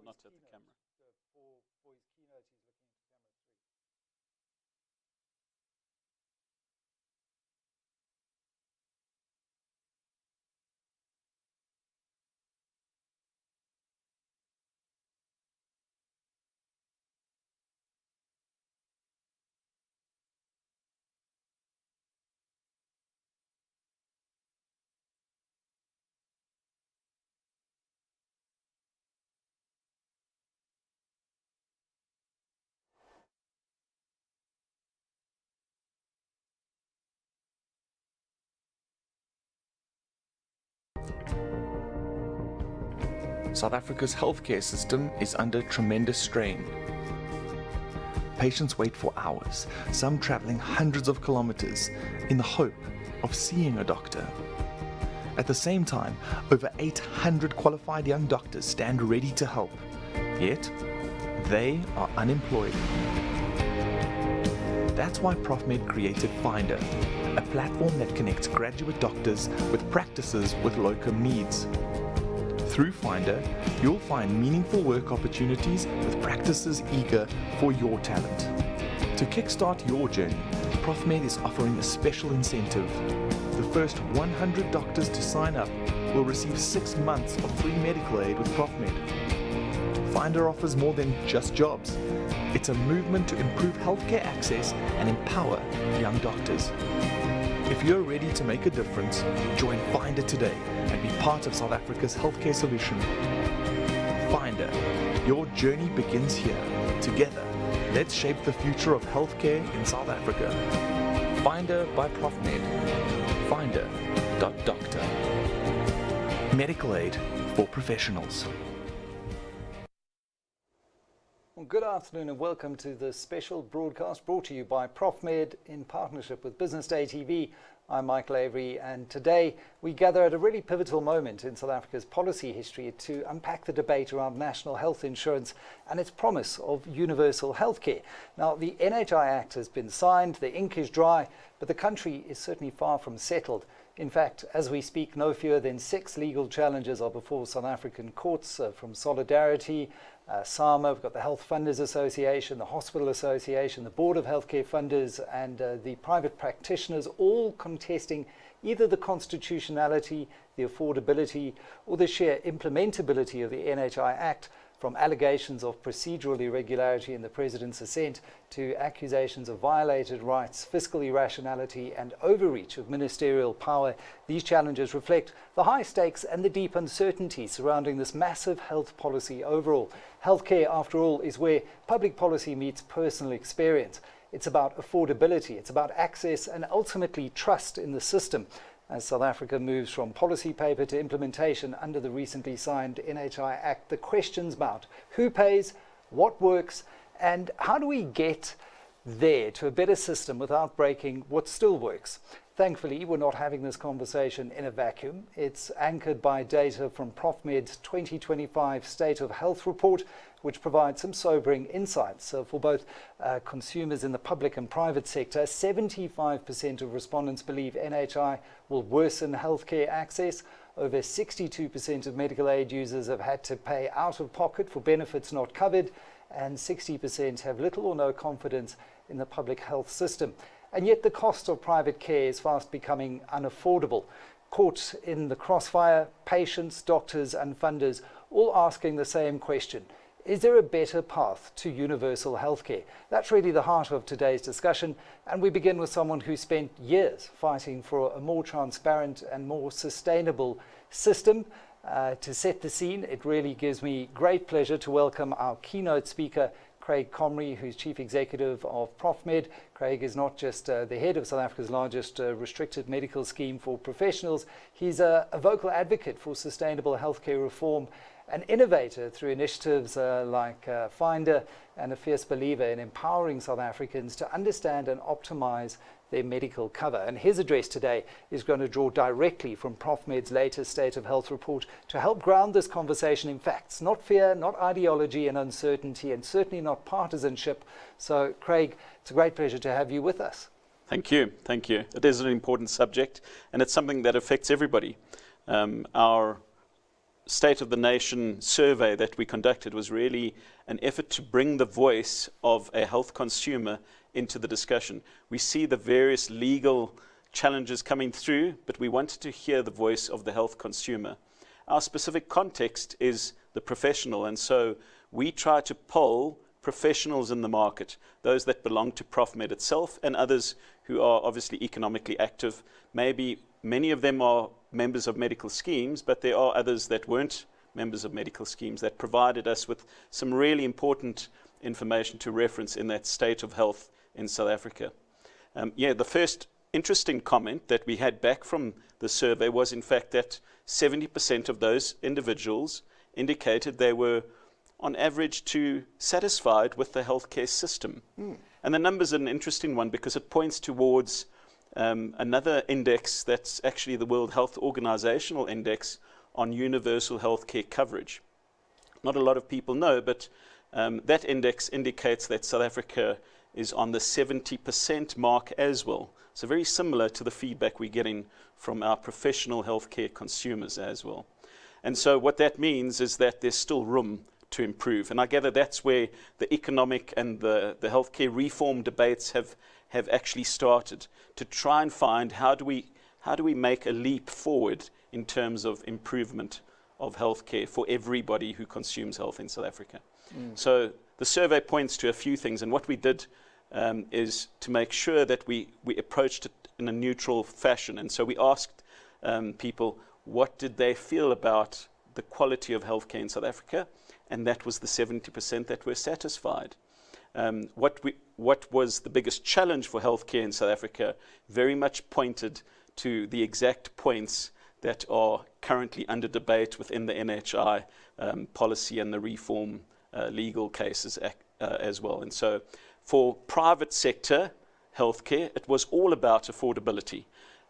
not at the camera. For his keynote, he's looking into camera 3. South Africa's healthcare system is under tremendous strain. Patients wait for hours, some traveling hundreds of kilometers, in the hope of seeing a doctor. At the same time, over 800 qualified young doctors stand ready to help, yet they are unemployed. That's why Profmed created Finder, a platform that connects graduate doctors with practices with locum needs. Through Finder, you'll find meaningful work opportunities with practices eager for your talent. To kickstart your journey, Profmed is offering a special incentive. The first 100 doctors to sign up will receive 6 months of free medical aid with Profmed. Finder offers more than just jobs. It's a movement to improve healthcare access and empower young doctors. If you're ready to make a difference, join Finder today and be part of South Africa's healthcare solution. Finder, your journey begins here. Together, let's shape the future of healthcare in South Africa. Finder by Profmed. Finder.doctor. Medical aid for professionals. Well, good afternoon and welcome to the special broadcast brought to you by Profmed in partnership with Business Day TV. I'm Michael Avery, and today we gather at a really pivotal moment in South Africa's policy history to unpack the debate around national health insurance and its promise of universal healthcare. Now, the NHI Act has been signed, the ink is dry, but the country is certainly far from settled. In fact, as we speak, no fewer than 6 legal challenges are before South African courts, from Solidarity, SAMA, we've got the Health Funders Association, the Hospital Association, the Board of Healthcare Funders, and the private practitioners, all contesting either the constitutionality, the affordability, or the sheer implementability of the NHI Act, from allegations of procedural irregularity in the President's assent to accusations of violated rights, fiscal irrationality, and overreach of ministerial power. These challenges reflect the high stakes and the deep uncertainty surrounding this massive health policy overall. Healthcare, after all, is where public policy meets personal experience. It's about affordability, it's about access, and ultimately trust in the system. As South Africa moves from policy paper to implementation under the recently signed NHI Act, the questions mount: who pays, what works, and how do we get there to a better system without breaking what still works? Thankfully, we're not having this conversation in a vacuum. It's anchored by data from Profmed's 2025 State of Health Report, which provides some sobering insights for both consumers in the public and private sector. 75% of respondents believe NHI will worsen healthcare access. Over 62% of medical aid users have had to pay out of pocket for benefits not covered, and 60% have little or no confidence in the public health system. And yet the cost of private care is fast becoming unaffordable. Caught in the crossfire, patients, doctors and funders all asking the same question: is there a better path to universal healthcare? That's really the heart of today's discussion, and we begin with someone who spent years fighting for a more transparent and more sustainable system. To set the scene, it really gives me great pleasure to welcome our keynote speaker, Craig Comrie, who's Chief Executive of Profmed. Craig is not just the head of South Africa's largest restricted medical scheme for professionals, he's a vocal advocate for sustainable healthcare reform, an innovator through initiatives like Finder, and a fierce believer in empowering South Africans to understand and optimize their medical cover. And his address today is going to draw directly from Profmed's latest State of Health Report to help ground this conversation in facts, not fear, not ideology and uncertainty, and certainly not partisanship. So, Craig, it's a great pleasure to have you with us. Thank you. Thank you. It is an important subject, and it's something that affects everybody. Our State of the Nation survey that we conducted was really an effort to bring the voice of a health consumer into the discussion. We see the various legal challenges coming through, but we wanted to hear the voice of the health consumer. Our specific context is the professional, and so we try to poll professionals in the market, those that belong to Profmed itself and others who are obviously economically active. Maybe many of them are members of medical schemes, but there are others that weren't members of medical schemes that provided us with some really important information to reference in that state of health in South Africa. The first interesting comment that we had back from the survey was in fact that 70% of those individuals indicated they were on average too satisfied with the healthcare system. And the number's an interesting one because it points towards another index that's actually the World Health Organizational Index on universal healthcare coverage. Not a lot of people know, but that index indicates that South Africa is on the 70% mark as well. So very similar to the feedback we're getting from our professional healthcare consumers as well. And so what that means is that there's still room to improve. And I gather that's where the economic and the healthcare reform debates have actually started, to try and find how do we make a leap forward in terms of improvement of healthcare for everybody who consumes health in South Africa. So the survey points to a few things, and what we did is to make sure that we approached it in a neutral fashion. And so we asked people what did they feel about the quality of healthcare in South Africa, and that was the 70% that were satisfied. What was the biggest challenge for healthcare in South Africa very much pointed to the exact points that are currently under debate within the NHI policy and the reform legal cases as well. And so for private sector healthcare, it was all about affordability.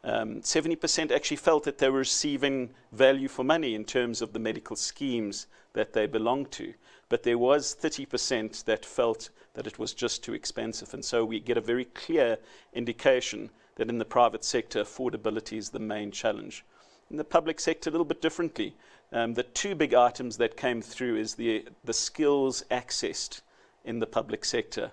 70% actually felt that they were receiving value for money in terms of the medical schemes that they belonged to. But there was 30% that felt that it was just too expensive. And so we get a very clear indication that in the private sector, affordability is the main challenge. In the public sector, a little bit differently. The two big items that came through is the skills accessed in the public sector.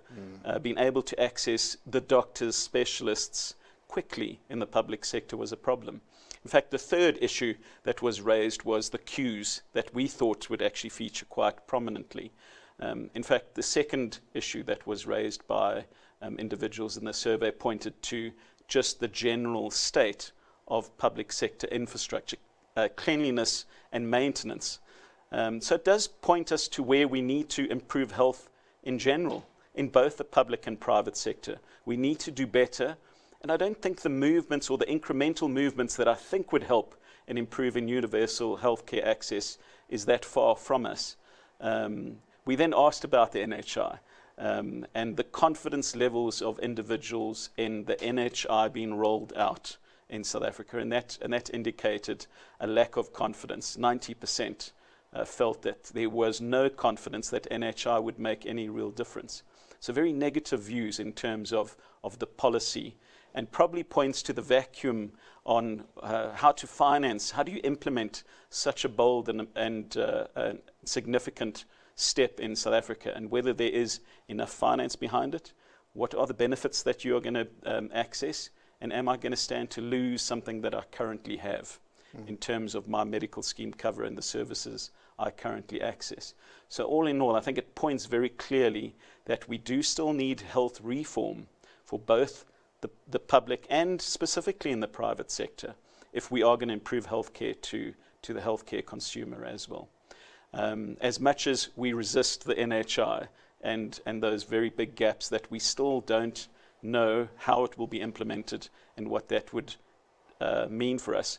Being able to access the doctors, specialists quickly in the public sector was a problem. In fact, the third issue that was raised was the queues that we thought would actually feature quite prominently. In fact, the second issue that was raised by individuals in the survey pointed to just the general state of public sector infrastructure, cleanliness and maintenance. So it does point us to where we need to improve health in general, in both the public and private sector. We need to do better. And I don't think the movements or the incremental movements that I think would help in improving universal healthcare access is that far from us. We then asked about the NHI and the confidence levels of individuals in the NHI being rolled out in South Africa, and that indicated a lack of confidence. 90% felt that there was no confidence that NHI would make any real difference. So very negative views in terms of the policy, and probably points to the vacuum on how to finance, how do you implement such a bold and significant step in South Africa, and whether there is enough finance behind it, what are the benefits that you are going to access, and am I going to stand to lose something that I currently have in terms of my medical scheme cover and the services I currently access. So all in all, I think it points very clearly that we do still need health reform for both the public and specifically in the private sector if we are going to improve healthcare to the healthcare consumer as well. As much as we resist the NHI and those very big gaps that we still don't know how it will be implemented and what that would mean for us,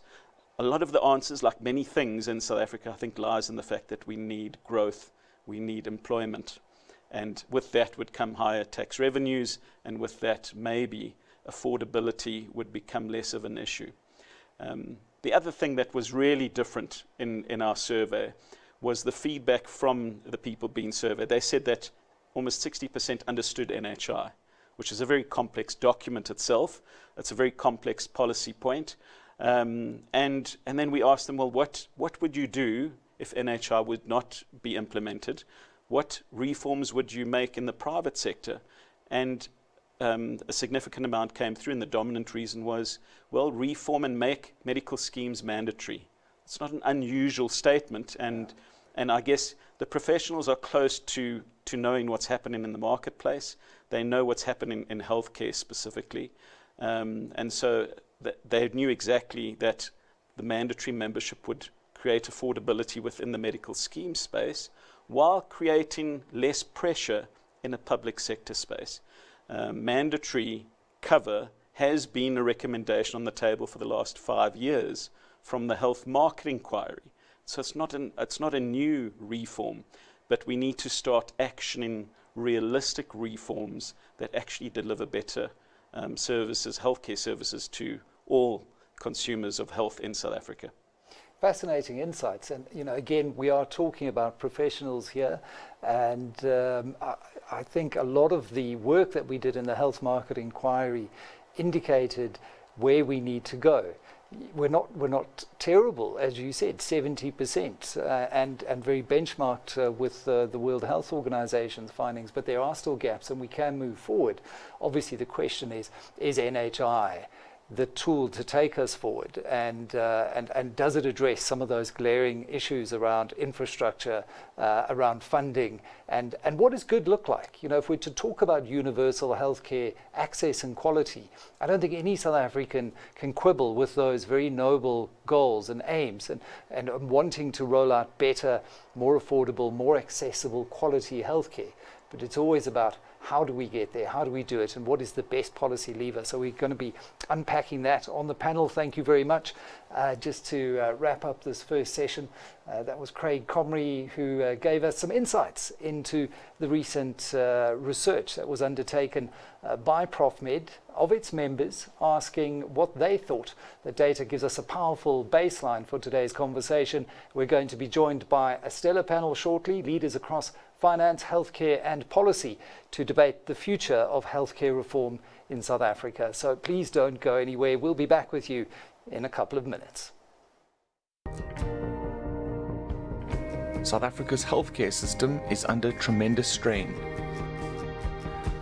a lot of the answers, like many things in South Africa, I think lies in the fact that we need growth, we need employment, and with that would come higher tax revenues, and with that maybe affordability would become less of an issue. The other thing that was really different in our survey was the feedback from the people being surveyed. They said that almost 60% understood NHI, which is a very complex document itself. It's a very complex policy point. And then we asked them, well, what would you do if NHI would not be implemented? What reforms would you make in the private sector? And a significant amount came through, and the dominant reason was, well, reform and make medical schemes mandatory. It's not an unusual statement, and I guess the professionals are close to knowing what's happening in the marketplace. They know what's happening in healthcare specifically, and so they knew exactly that the mandatory membership would create affordability within the medical scheme space while creating less pressure in a public sector space. Mandatory cover has been a recommendation on the table for the last 5 years from the Health Market Inquiry. So it's not a new reform, but we need to start actioning realistic reforms that actually deliver better services, healthcare services to all consumers of health in South Africa. Fascinating insights, and again, we are talking about professionals here, and I think a lot of the work that we did in the Health Market Inquiry indicated where we need to go. We're not terrible, as you said, 70%, and very benchmarked with the World Health Organization's findings, but there are still gaps, and we can move forward. Obviously, the question is NHI the tool to take us forward, and does it address some of those glaring issues around infrastructure, around funding, and what does good look like? If we're to talk about universal healthcare access and quality, I don't think any South African can quibble with those very noble goals and aims, and wanting to roll out better, more affordable, more accessible quality healthcare. But it's always about how do we get there, how do we do it, and what is the best policy lever? So we're going to be unpacking that on the panel. Thank you very much. Just to wrap up this first session, that was Craig Comrie, who gave us some insights into the recent research that was undertaken by Profmed of its members, asking what they thought. The data gives us a powerful baseline for today's conversation. We're going to be joined by a stellar panel shortly, leaders across finance, healthcare and policy, to debate the future of healthcare reform in South Africa. So please don't go anywhere. We'll be back with you in a couple of minutes. South Africa's healthcare system is under tremendous strain.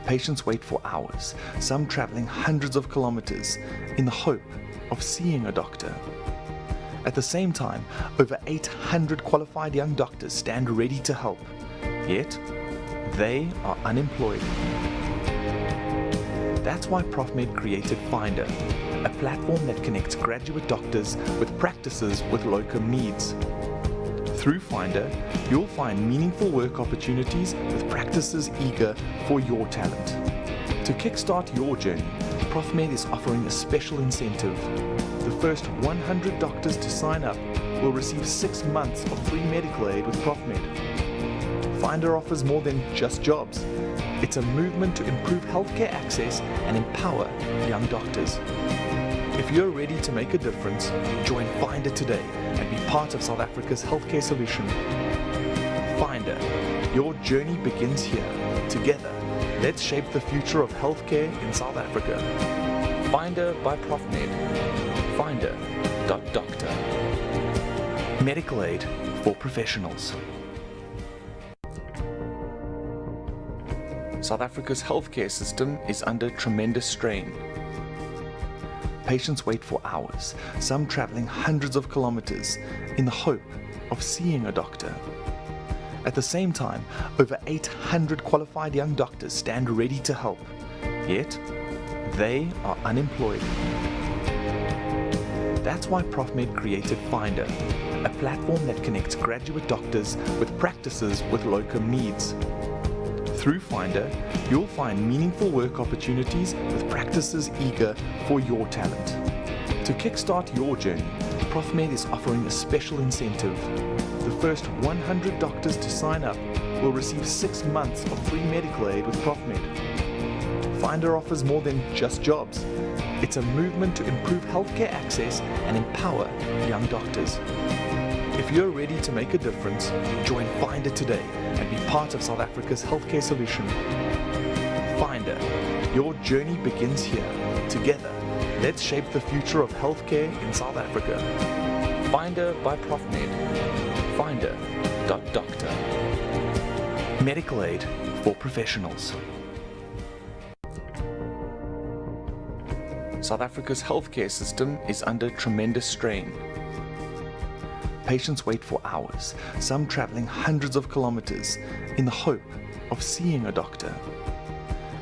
Patients wait for hours, some traveling hundreds of kilometers, in the hope of seeing a doctor. At the same time, over 800 qualified young doctors stand ready to help. Yet, they are unemployed. That's why Profmed created Finder, a platform that connects graduate doctors with practices with locum needs. Through Finder, you'll find meaningful work opportunities with practices eager for your talent. To kickstart your journey, Profmed is offering a special incentive. The first 100 doctors to sign up will receive 6 months of free medical aid with Profmed. Finder offers more than just jobs. It's a movement to improve healthcare access and empower young doctors. If you're ready to make a difference, join Finder today and be part of South Africa's healthcare solution. Finder, your journey begins here. Together, let's shape the future of healthcare in South Africa. Finder by Profmed. Finder.doctor. Medical aid for professionals. South Africa's healthcare system is under tremendous strain. Patients wait for hours, some traveling hundreds of kilometers, in the hope of seeing a doctor. At the same time, over 800 qualified young doctors stand ready to help. Yet, they are unemployed. That's why Profmed created Finder, a platform that connects graduate doctors with practices with locum needs. Through Finder, you'll find meaningful work opportunities with practices eager for your talent. To kickstart your journey, Profmed is offering a special incentive. The first 100 doctors to sign up will receive 6 months of free medical aid with Profmed. Finder offers more than just jobs. It's a movement to improve healthcare access and empower young doctors. If you're ready to make a difference, join Finder today and be part of South Africa's healthcare solution. Finder, your journey begins here. Together, let's shape the future of healthcare in South Africa. Finder by Profmed. Finder.doctor. Medical aid for professionals. South Africa's healthcare system is under tremendous strain. Patients wait for hours, some traveling hundreds of kilometers, in the hope of seeing a doctor.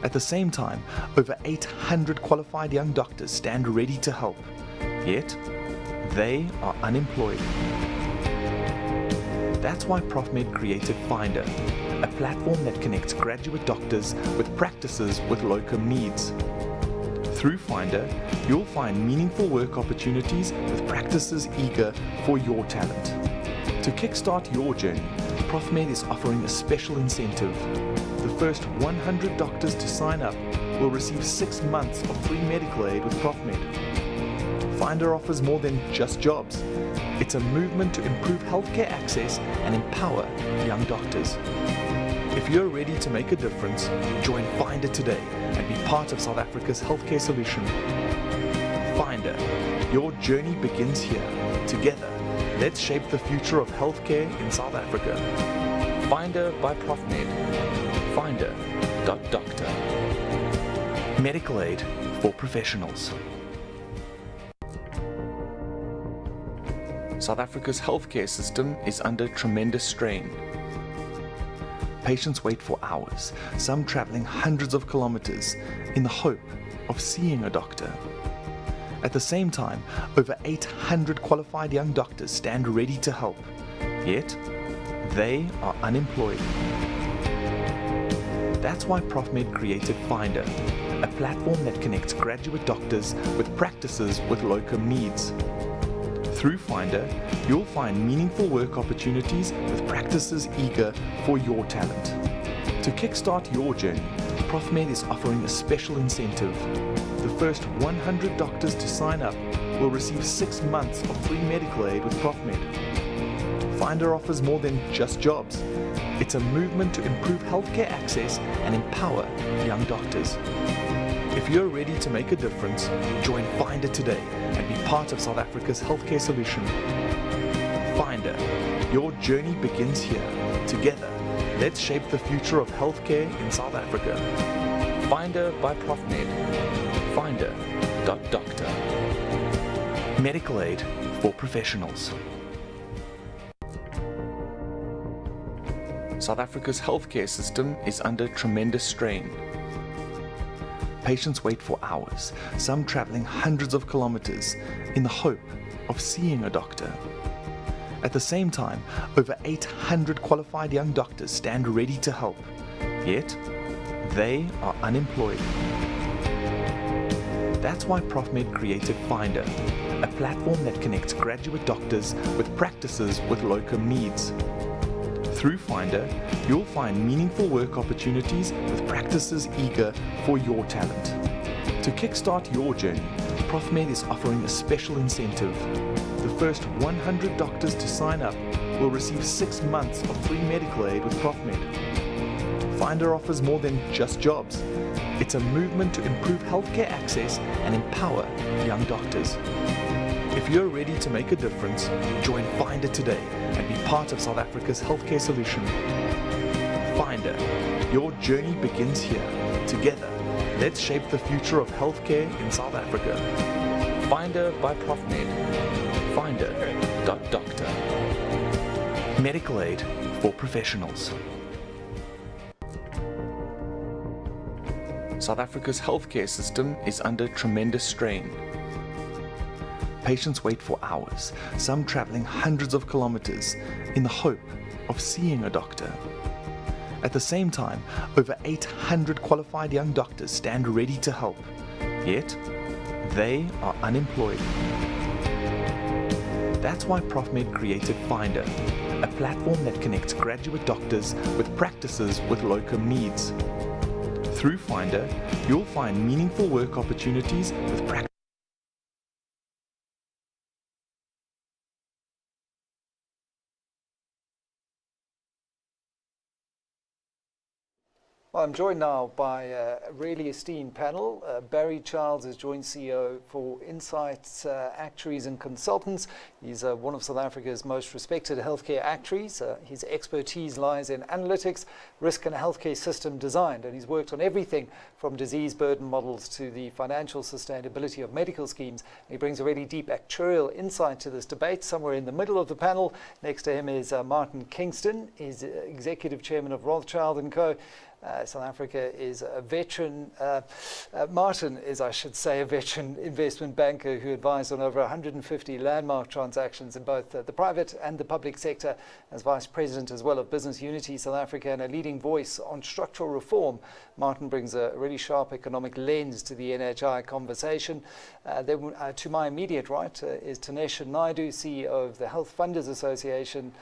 At the same time, over 800 qualified young doctors stand ready to help, yet they are unemployed. That's why Profmed created Finder, a platform that connects graduate doctors with practices with locum needs. Through Finder, you'll find meaningful work opportunities with practices eager for your talent. To kickstart your journey, Profmed is offering a special incentive. The first 100 doctors to sign up will receive 6 months of free medical aid with Profmed. Finder offers more than just jobs. It's a movement to improve healthcare access and empower young doctors. If you're ready to make a difference, join Finder today and be part of South Africa's healthcare solution. Finder, your journey begins here. Together, let's shape the future of healthcare in South Africa. Finder by Profmed. Finder.doctor. Medical aid for professionals. South Africa's healthcare system is under tremendous strain. Patients wait for hours, some traveling hundreds of kilometers, in the hope of seeing a doctor. At the same time, over 800 qualified young doctors stand ready to help, yet they are unemployed. That's why Profmed created Finder, a platform that connects graduate doctors with practices with locum needs. Through Finder, you'll find meaningful work opportunities with practices eager for your talent. To kickstart your journey, Profmed is offering a special incentive. The first 100 doctors to sign up will receive 6 months of free medical aid with Profmed. Finder offers more than just jobs. It's a movement to improve healthcare access and empower young doctors. If you're ready to make a difference, join Finder today and be part of South Africa's healthcare solution. Finder, your journey begins here. Together, let's shape the future of healthcare in South Africa. Finder by Profmed. Finder.doctor. Medical aid for professionals. South Africa's healthcare system is under tremendous strain. Patients wait for hours, some traveling hundreds of kilometers, in the hope of seeing a doctor. At the same time, over 800 qualified young doctors stand ready to help, yet they are unemployed. That's why Profmed created Finder, a platform that connects graduate doctors with practices with locum needs. Through Finder, you'll find meaningful work opportunities with practices eager for your talent. To kickstart your journey, Profmed is offering a special incentive. The first 100 doctors to sign up will receive 6 months of free medical aid with Profmed. Finder offers more than just jobs. It's a movement to improve healthcare access and empower young doctors. If you're ready to make a difference, join Finder today and be part of South Africa's healthcare solution. Finder, your journey begins here. Together, let's shape the future of healthcare in South Africa. Finder by Profmed. Finder.doctor. Medical aid for professionals. South Africa's healthcare system is under tremendous strain. Patients wait for hours, some traveling hundreds of kilometers, in the hope of seeing a doctor. At the same time, over 800 qualified young doctors stand ready to help, yet they are unemployed. That's why Profmed created Finder, a platform that connects graduate doctors with practices with locum needs. Through Finder, you'll find meaningful work opportunities with practice. Well, I'm joined now by a really esteemed panel. Barry Childs is Joint CEO for Insights Actuaries and Consultants. He's one of South Africa's most respected healthcare actuaries. His expertise lies in analytics, risk and healthcare system design, and he's worked on everything from disease burden models to the financial sustainability of medical schemes. He brings a really deep actuarial insight to this debate. Somewhere in the middle of the panel, next to him is Martin Kingston. He's Executive Chairman of Rothschild & Co. South Africa is a veteran. Martin is, I should say, a veteran investment banker who advised on over 150 landmark transactions in both the private and the public sector, as Vice President as well of Business Unity South Africa and a leading voice on structural reform. Martin brings a really sharp economic lens to the NHI conversation. Then, to my immediate right is Tanesha Naidu, CEO of the Health Funders Association.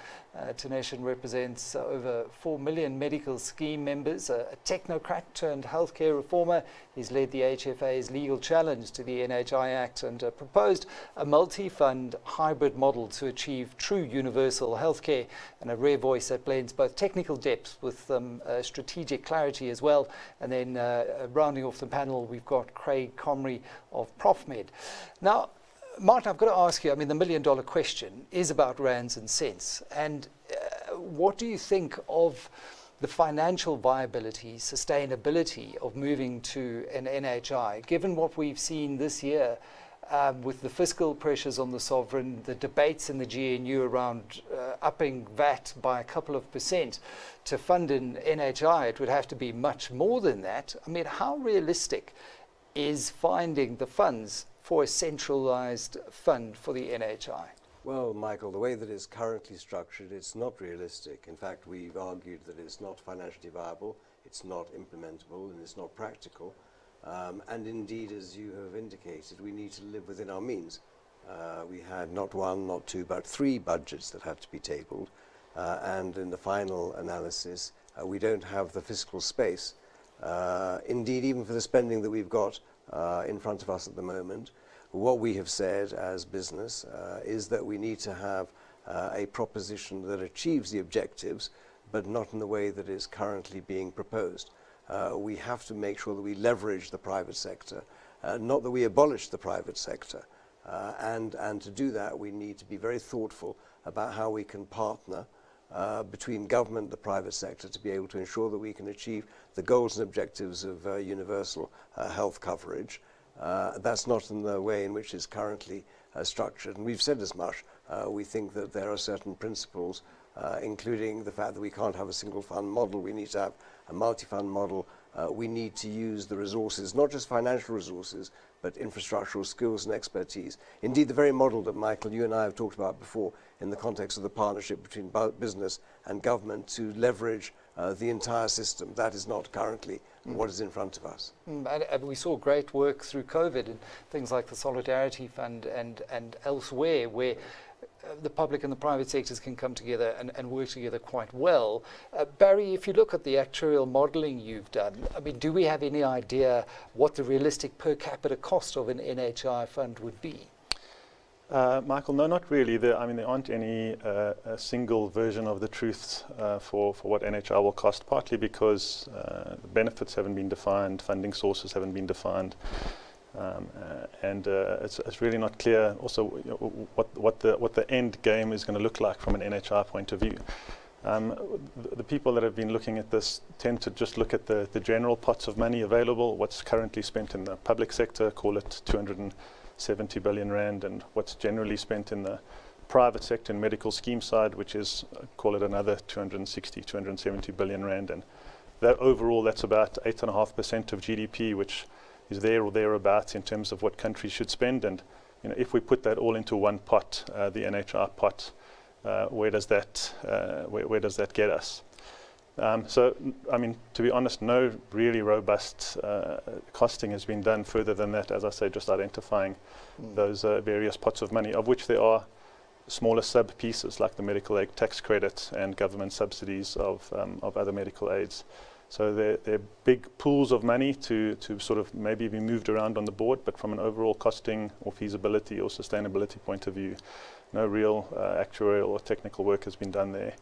Tanesha represents over 4 million medical scheme members, a technocrat turned healthcare reformer. He's led the HFA's legal challenge to the NHI Act and proposed a multi-fund hybrid model to achieve true universal healthcare, and a rare voice that blends both technical depth with strategic clarity as well. And then rounding off the panel, we've got Craig Comrie of Profmed. Now, Martin, I've got to ask you, I mean, the million-dollar question is about rands and cents. And what do you think of the financial viability, sustainability of moving to an NHI, given what we've seen this year with the fiscal pressures on the sovereign, the debates in the GNU around upping VAT by a couple of % to fund an NHI? It would have to be much more than that. I mean, how realistic is finding the funds for a centralized fund for the NHI? Well, Michael, the way that it's currently structured, it's not realistic. In fact, we've argued that it's not financially viable, it's not implementable, and it's not practical. And indeed, as you have indicated, we need to live within our means. We had not one, not two, but 3 budgets that had to be tabled. And in the final analysis, we don't have the fiscal space. Indeed, even for the spending that we've got in front of us at the moment, what we have said as business is that we need to have a proposition that achieves the objectives, but not in the way that is currently being proposed. We have to make sure that we leverage the private sector, not that we abolish the private sector. And to do that, we need to be very thoughtful about how we can partner between government and the private sector to be able to ensure that we can achieve the goals and objectives of universal health coverage. That's not in the way in which it's currently structured. And we've said as much. We think that there are certain principles, including the fact that we can't have a single fund model. We need to have a multi-fund model. We need to use the resources, not just financial resources, but infrastructural skills and expertise. Indeed, the very model that, Michael, you and I have talked about before in the context of the partnership between business and government to leverage the entire system, that is not currently what is in front of us. And we saw great work through COVID and things like the Solidarity Fund and elsewhere, where the public and the private sectors can come together and work together quite well. Barry, if you look at the actuarial modelling you've done, I mean, do we have any idea what the realistic per capita cost of an NHI fund would be? Michael, no, not really. There aren't any a single version of the truth for what NHI will cost, partly because the benefits haven't been defined, funding sources haven't been defined. And it's really not clear also what the end game is going to look like from an NHI point of view. The people that have been looking at this tend to just look at the general pots of money available, what's currently spent in the public sector, call it 270 billion rand, and what's generally spent in the private sector and medical scheme side, which is, call it another 270 billion rand. And that overall, that's about 8.5% of GDP, which is there or thereabouts in terms of what countries should spend. And if we put that all into one pot, the NHI pot, where does that get us? So, I mean, to be honest, no really robust costing has been done further than that, as I say, just identifying those various pots of money, of which there are smaller sub-pieces like the medical aid tax credit and government subsidies of other medical aids. So they're big pools of money to sort of maybe be moved around on the board, but from an overall costing or feasibility or sustainability point of view, no real actuarial or technical work has been done there.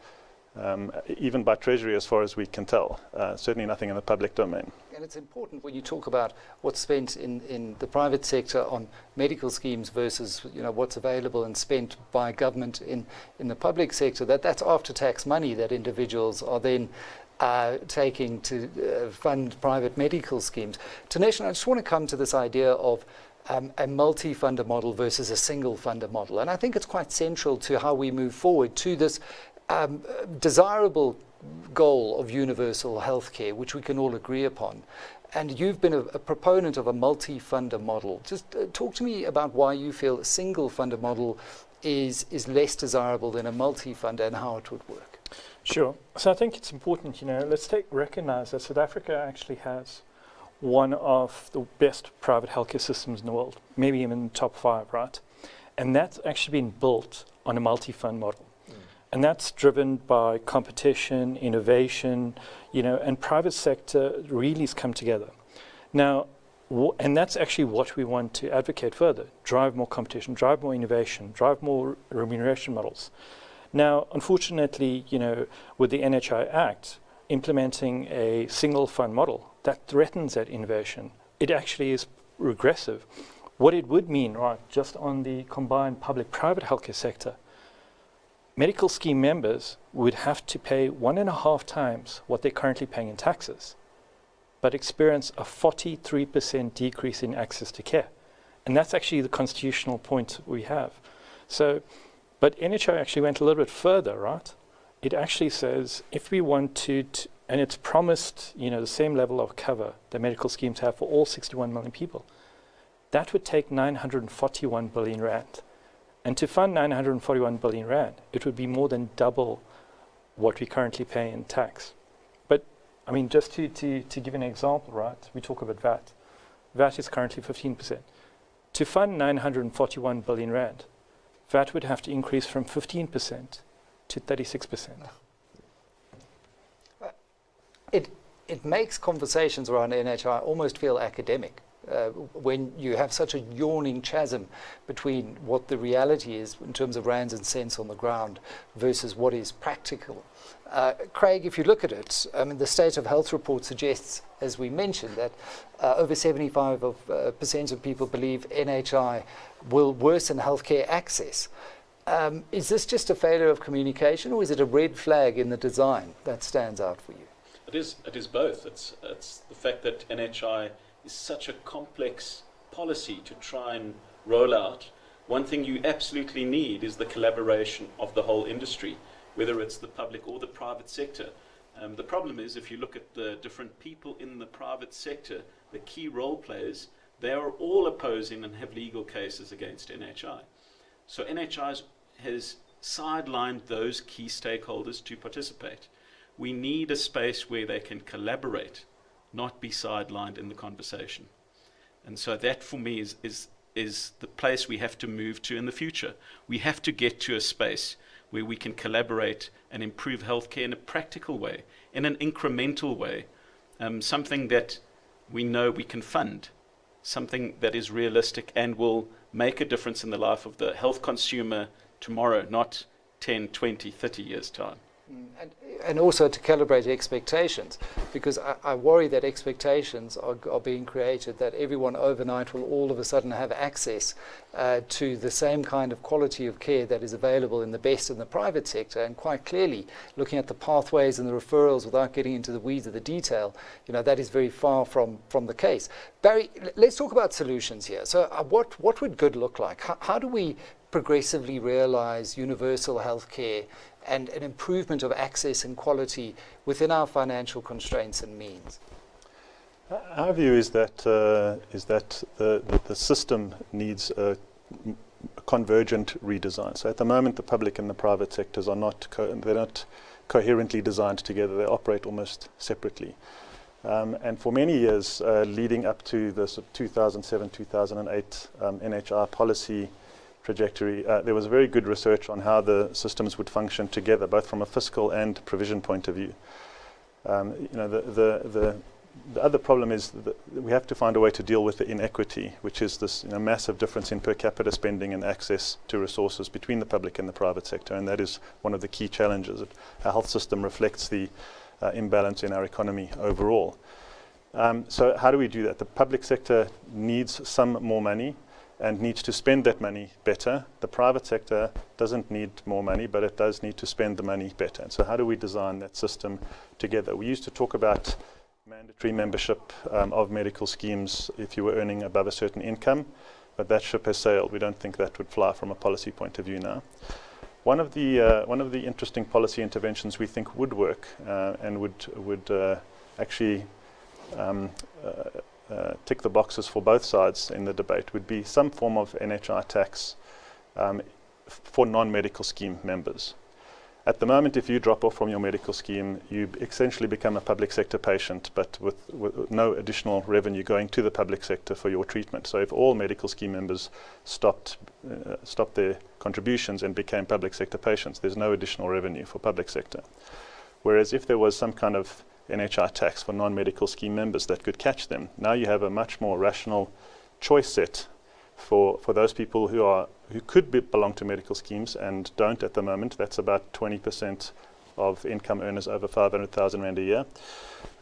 even by Treasury as far as we can tell. Certainly nothing in the public domain. And it's important when you talk about what's spent in the private sector on medical schemes versus what's available and spent by government in the public sector, that's after-tax money that individuals are then taking to fund private medical schemes. Tanesh, I just want to come to this idea of a multi-funder model versus a single funder model. And I think it's quite central to how we move forward to this desirable goal of universal healthcare, which we can all agree upon. And you've been a proponent of a multi-funder model. Just talk to me about why you feel a single funder model is less desirable than a multi-funder and how it would work. Sure. So I think it's important, let's recognize that South Africa actually has one of the best private healthcare systems in the world, maybe even in the top 5, right? And that's actually been built on a multi-fund model. And that's driven by competition, innovation, and private sector really has come together. Now, and that's actually what we want to advocate further, drive more competition, drive more innovation, drive more remuneration models. Now, unfortunately, with the NHI Act, implementing a single fund model, that threatens that innovation. It actually is regressive. What it would mean, right, just on the combined public-private healthcare sector, medical scheme members would have to pay 1.5 times what they're currently paying in taxes, but experience a 43% decrease in access to care. And that's actually the constitutional point we have. So, but NHI actually went a little bit further, right? It actually says if we want to, and it's promised, the same level of cover that medical schemes have for all 61 million people, that would take 941 billion rand. And to fund 941 billion rand, it would be more than double what we currently pay in tax. But, just to give an example, right, we talk about VAT. VAT is currently 15%. To fund 941 billion rand, VAT would have to increase from 15% to 36%. It makes conversations around NHI almost feel academic. When you have such a yawning chasm between what the reality is in terms of rands and cents on the ground versus what is practical. Craig, if you look at it, the State of Health report suggests, as we mentioned, that over 75% of people believe NHI will worsen healthcare access. Is this just a failure of communication, or is it a red flag in the design that stands out for you? It is both. It's the fact that NHI is such a complex policy to try and roll out. One thing you absolutely need is the collaboration of the whole industry, whether it's the public or the private sector. The problem is, if you look at the different people in the private sector, the key role players, they are all opposing and have legal cases against NHI. So NHI has sidelined those key stakeholders to participate. We need a space where they can collaborate, not be sidelined in the conversation. And so that for me is the place we have to move to in the future. We have to get to a space where we can collaborate and improve healthcare in a practical way, in an incremental way, something that we know we can fund, something that is realistic and will make a difference in the life of the health consumer tomorrow, not 10, 20, 30 years' time. And also to calibrate expectations, because I worry that expectations are being created that everyone overnight will all of a sudden have access to the same kind of quality of care that is available in the best in the private sector. And quite clearly, looking at the pathways and the referrals without getting into the weeds of the detail, that is very far from the case. Barry, let's talk about solutions here. So what would good look like? How do we progressively realize universal health care and an improvement of access and quality within our financial constraints and means? Our view is that the system needs a convergent redesign. So at the moment, the public and the private sectors are not coherently designed together. They operate almost separately. And for many years, leading up to the 2007-2008 NHI policy trajectory, there was very good research on how the systems would function together, both from a fiscal and provision point of view. The the other problem is that we have to find a way to deal with the inequity, which is this massive difference in per capita spending and access to resources between the public and the private sector, and that is one of the key challenges. Our health system reflects the imbalance in our economy overall. So how do we do that? The public sector needs some more money and needs to spend that money better. The private sector doesn't need more money, but it does need to spend the money better. And so how do we design that system together? We used to talk about mandatory membership of medical schemes if you were earning above a certain income, but that ship has sailed. We don't think that would fly from a policy point of view now. One of the interesting policy interventions we think would work and would actually tick the boxes for both sides in the debate would be some form of NHI tax for non-medical scheme members. At the moment, if you drop off from your medical scheme, you essentially become a public sector patient, but with no additional revenue going to the public sector for your treatment. So if all medical scheme members stopped their contributions and became public sector patients, there's no additional revenue for public sector. Whereas if there was some kind of NHI tax for non-medical scheme members that could catch them, now you have a much more rational choice set for those people who could belong to medical schemes and don't at the moment. That's about 20% of income earners over 500,000 Rand a year.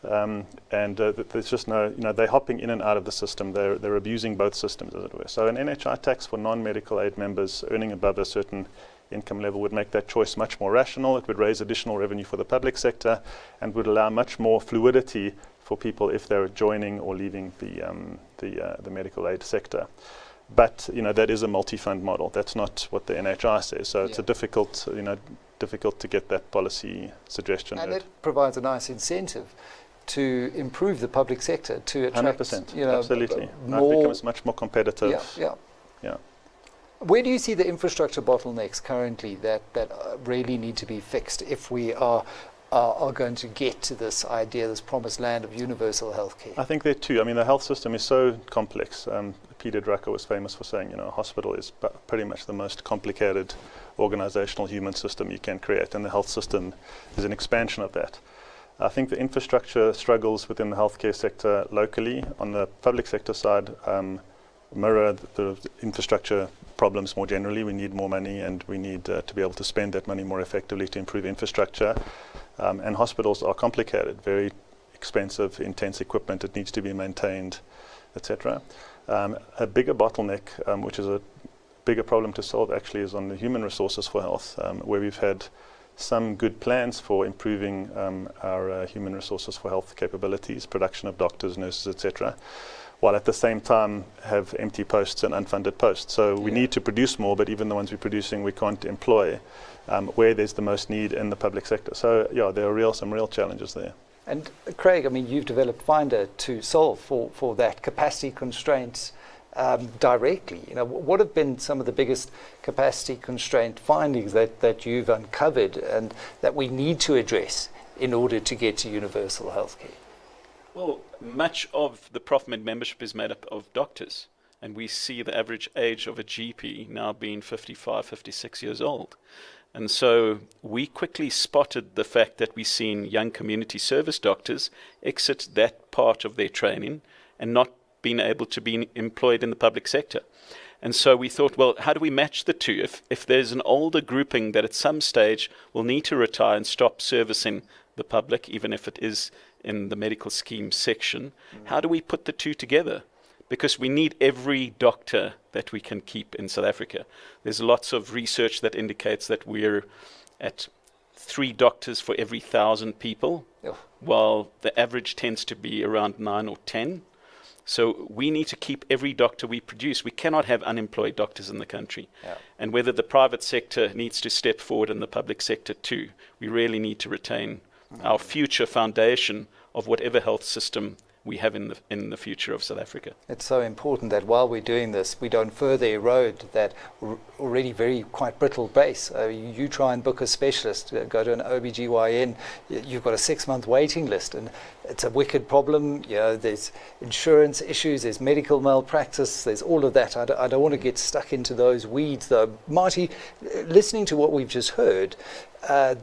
There's just no, they're hopping in and out of the system. They're abusing both systems, as it were. So an NHI tax for non-medical aid members earning above a certain income level would make that choice much more rational. It would raise additional revenue for the public sector and would allow much more fluidity for people if they're joining or leaving the medical aid sector. But that is a multi-fund model. That's not what the NHI says. So it's a difficult to get that policy suggestion. And it provides a nice incentive to improve the public sector, to attract 100%, absolutely. More. It becomes much more competitive. Yeah. Yeah. Where do you see the infrastructure bottlenecks currently that really need to be fixed if we are going to get to this idea, this promised land of universal healthcare? I think there too. I mean, the health system is so complex. Peter Drucker was famous for saying, a hospital is pretty much the most complicated organizational human system you can create, and the health system is an expansion of that. I think the infrastructure struggles within the healthcare sector locally. On the public sector side, mirror the infrastructure problems more generally. We need more money, and we need to be able to spend that money more effectively to improve infrastructure. And hospitals are complicated, very expensive, intense equipment that needs to be maintained, etc. A bigger bottleneck, which is a bigger problem to solve actually, is on the human resources for health, where we've had some good plans for improving our human resources for health capabilities, production of doctors, nurses, etc., while at the same time have empty posts and unfunded posts. So we need to produce more, but even the ones we're producing we can't employ where there's the most need in the public sector. So there are some real challenges there. And Craig, I mean, you've developed Finder to solve for that capacity constraints directly. What have been some of the biggest capacity constraint findings that you've uncovered and that we need to address in order to get to universal healthcare? Well, much of the Profmed membership is made up of doctors, and we see the average age of a GP now being 55, 56 years old. And so we quickly spotted the fact that we've seen young community service doctors exit that part of their training and not being able to be employed in the public sector. And so we thought, well, how do we match the two? If there's an older grouping that at some stage will need to retire and stop servicing the public, even if it is in the medical scheme section, how do we put the two together? Because we need every doctor that we can keep in South Africa. There's lots of research that indicates that we're at 3 doctors for every 1,000 people, while the average tends to be around 9 or 10. So we need to keep every doctor we produce. We cannot have unemployed doctors in the country. And whether the private sector needs to step forward in the public sector too, we really need to retain our future foundation of whatever health system we have in the future of South Africa. It's so important that while we're doing this, we don't further erode that already very quite brittle base. You try and book a specialist, go to an OBGYN, you've got a 6-month waiting list, and it's a wicked problem. You know, there's insurance issues, there's medical malpractice, there's all of that. I don't want to get stuck into those weeds, though. Marty, listening to what we've just heard,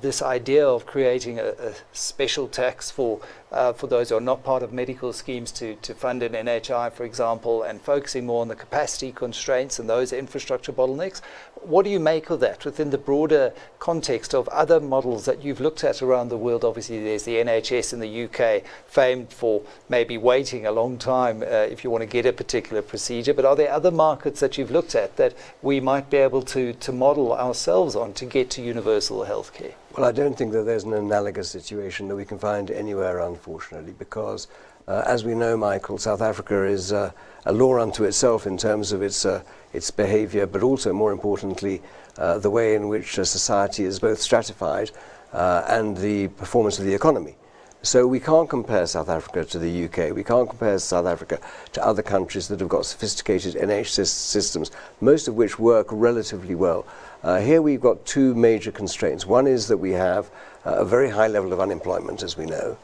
this idea of creating a special tax for those who are not part of medical schemes to fund an NHI, for example, and focusing more on the capacity constraints and those infrastructure bottlenecks. What do you make of that within the broader context of other models that you've looked at around the world? Obviously, there's the NHS in the UK, famed for maybe waiting a long time if you want to get a particular procedure. But are there other markets that you've looked at that we might be able to model ourselves on to get to universal healthcare? Well, I don't think that there's an analogous situation that we can find anywhere, unfortunately, because as we know, Michael, South Africa is a law unto itself in terms of its behaviour, but also, more importantly, the way in which society is both stratified and the performance of the economy. So we can't compare South Africa to the UK. We can't compare South Africa to other countries that have got sophisticated NHS systems, most of which work relatively well. Here we've got two major constraints. One is that we have a very high level of unemployment, as we know.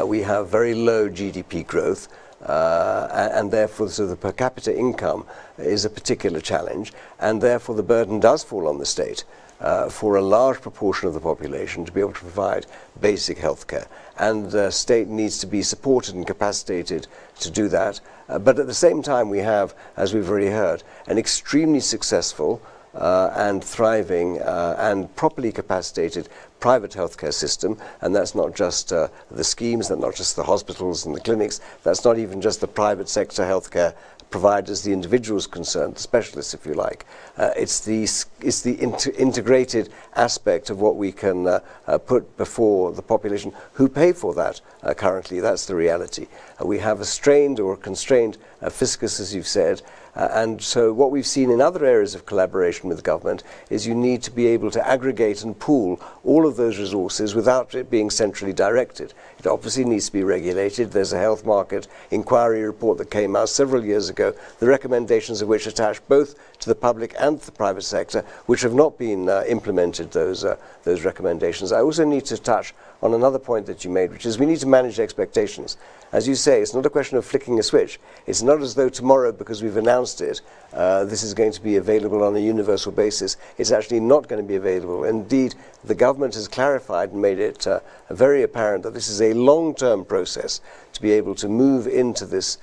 We have very low GDP growth, and therefore so the per capita income is a particular challenge, and therefore the burden does fall on the state for a large proportion of the population to be able to provide basic health care. And the state needs to be supported and capacitated to do that. But at the same time, we have, as we've already heard, an extremely successful and thriving and properly capacitated private healthcare system, and that's not just the schemes, that's not just the hospitals and the clinics, that's not even just the private sector healthcare providers, the individuals concerned, the specialists, if you like. It's the integrated aspect of what we can put before the population who pay for that currently. That's the reality. We have a strained or constrained fiscus, as you've said, and so what we've seen in other areas of collaboration with government is you need to be able to aggregate and pool all of those resources without it being centrally directed. It obviously needs to be regulated. There's a health market inquiry report that came out several years ago, the recommendations of which attach both to the public and the private sector, which have not been implemented, those recommendations. I also need to touch on another point that you made, which is we need to manage expectations. As you say, it's not a question of flicking a switch. It's not as though tomorrow, because we've announced it, this is going to be available on a universal basis. It's actually not going to be available. Indeed, the government has clarified and made it very apparent that this is a long-term process to be able to move into this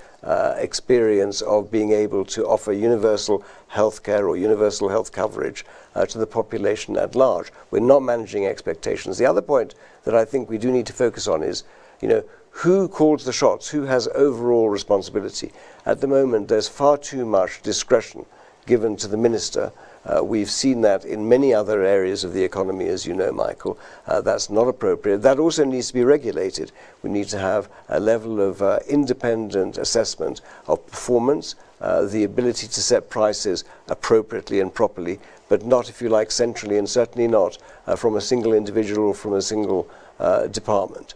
experience of being able to offer universal health care or universal health coverage to the population at large. We're not managing expectations. The other point that I think we do need to focus on is, who calls the shots? Who has overall responsibility? At the moment, there's far too much discretion given to the minister. We've seen that in many other areas of the economy, as you know, Michael. That's not appropriate. That also needs to be regulated. We need to have a level of independent assessment of performance, the ability to set prices appropriately and properly, but not, if you like, centrally, and certainly not from a single individual or from a single department.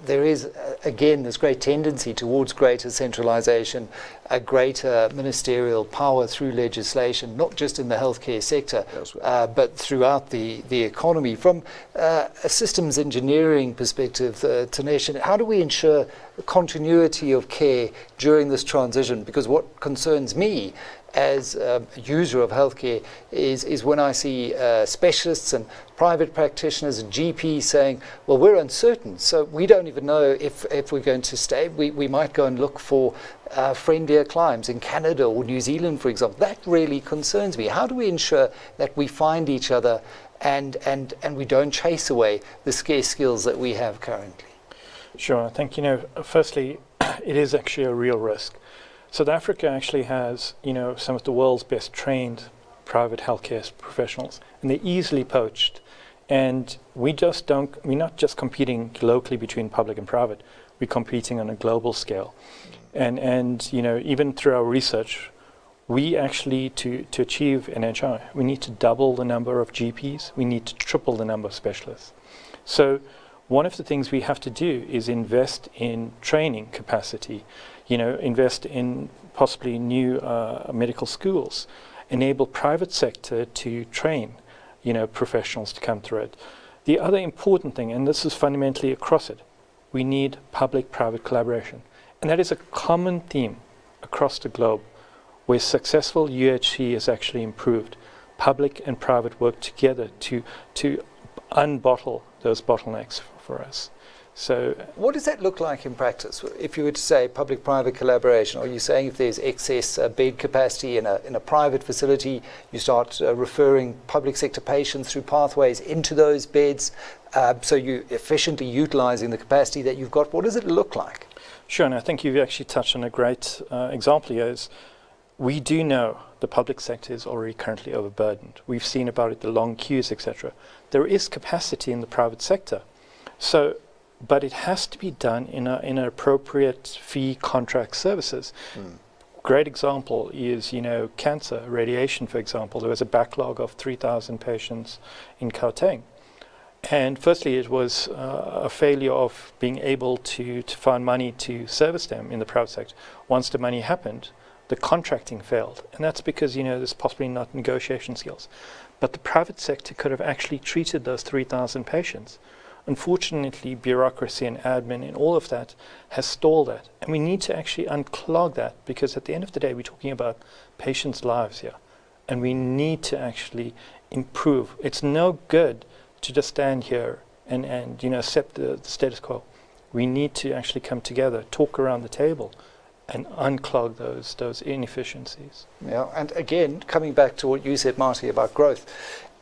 There is, again, this great tendency towards greater centralization, a greater ministerial power through legislation, not just in the healthcare sector, but throughout the economy. From a systems engineering perspective, Tanesh, how do we ensure continuity of care during this transition? Because what concerns me as a user of healthcare is when I see specialists and private practitioners and GPs saying, well, we're uncertain, so we don't even know if we're going to stay. We might go and look for friendlier climes in Canada or New Zealand, for example. That really concerns me. How do we ensure that we find each other and we don't chase away the scarce skills that we have currently? Sure. I think, firstly, it is actually a real risk. South Africa actually has, some of the world's best trained private healthcare professionals, and they're easily poached. And we're not just competing locally between public and private, we're competing on a global scale. And even through our research, we actually, to achieve NHI, we need to double the number of GPs, we need to triple the number of specialists. So one of the things we have to do is invest in training capacity, invest in possibly new medical schools, enable private sector to train, professionals to come through it. The other important thing, and this is fundamentally across it, we need public-private collaboration. And that is a common theme across the globe, where successful UHC has actually improved. Public and private work together to unbottle those bottlenecks for us. So, what does that look like in practice? If you were to say public-private collaboration, are you saying if there's excess bed capacity in a private facility, you start referring public sector patients through pathways into those beds, so you're efficiently utilizing the capacity that you've got? What does it look like? Sure, and I think you've actually touched on a great example here. Is we do know the public sector is already currently overburdened. We've seen about it, the long queues, etc. There is capacity in the private sector. So, but it has to be done in an appropriate fee contract services. Great example is, cancer, radiation, for example. There was a backlog of 3,000 patients in Gauteng. And firstly, it was a failure of being able to find money to service them in the private sector. Once the money happened, the contracting failed. And that's because, there's possibly not negotiation skills. But the private sector could have actually treated those 3,000 patients. Unfortunately, bureaucracy and admin and all of that has stalled that. And we need to actually unclog that, because at the end of the day, we're talking about patients' lives here. And we need to actually improve. It's no good to just stand here and accept the status quo. We need to actually come together, talk around the table, and unclog those inefficiencies. Yeah, and again, coming back to what you said, Marty, about growth,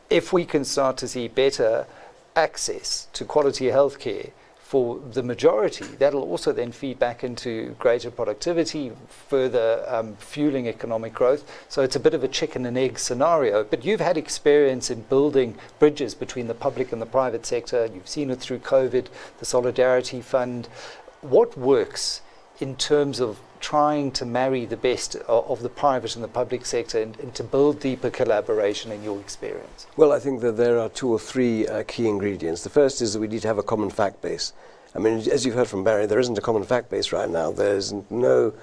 if we can start to see better access to quality healthcare for the majority, that'll also then feed back into greater productivity, further fueling economic growth. So it's a bit of a chicken and egg scenario. But you've had experience in building bridges between the public and the private sector. You've seen it through COVID, the Solidarity Fund. What works in terms of trying to marry the best of the private and the public sector and to build deeper collaboration in your experience? Well, I think that there are two or three key ingredients. The first is that we need to have a common fact base. I mean, as you've heard from Barry, there isn't a common fact base right now. There's no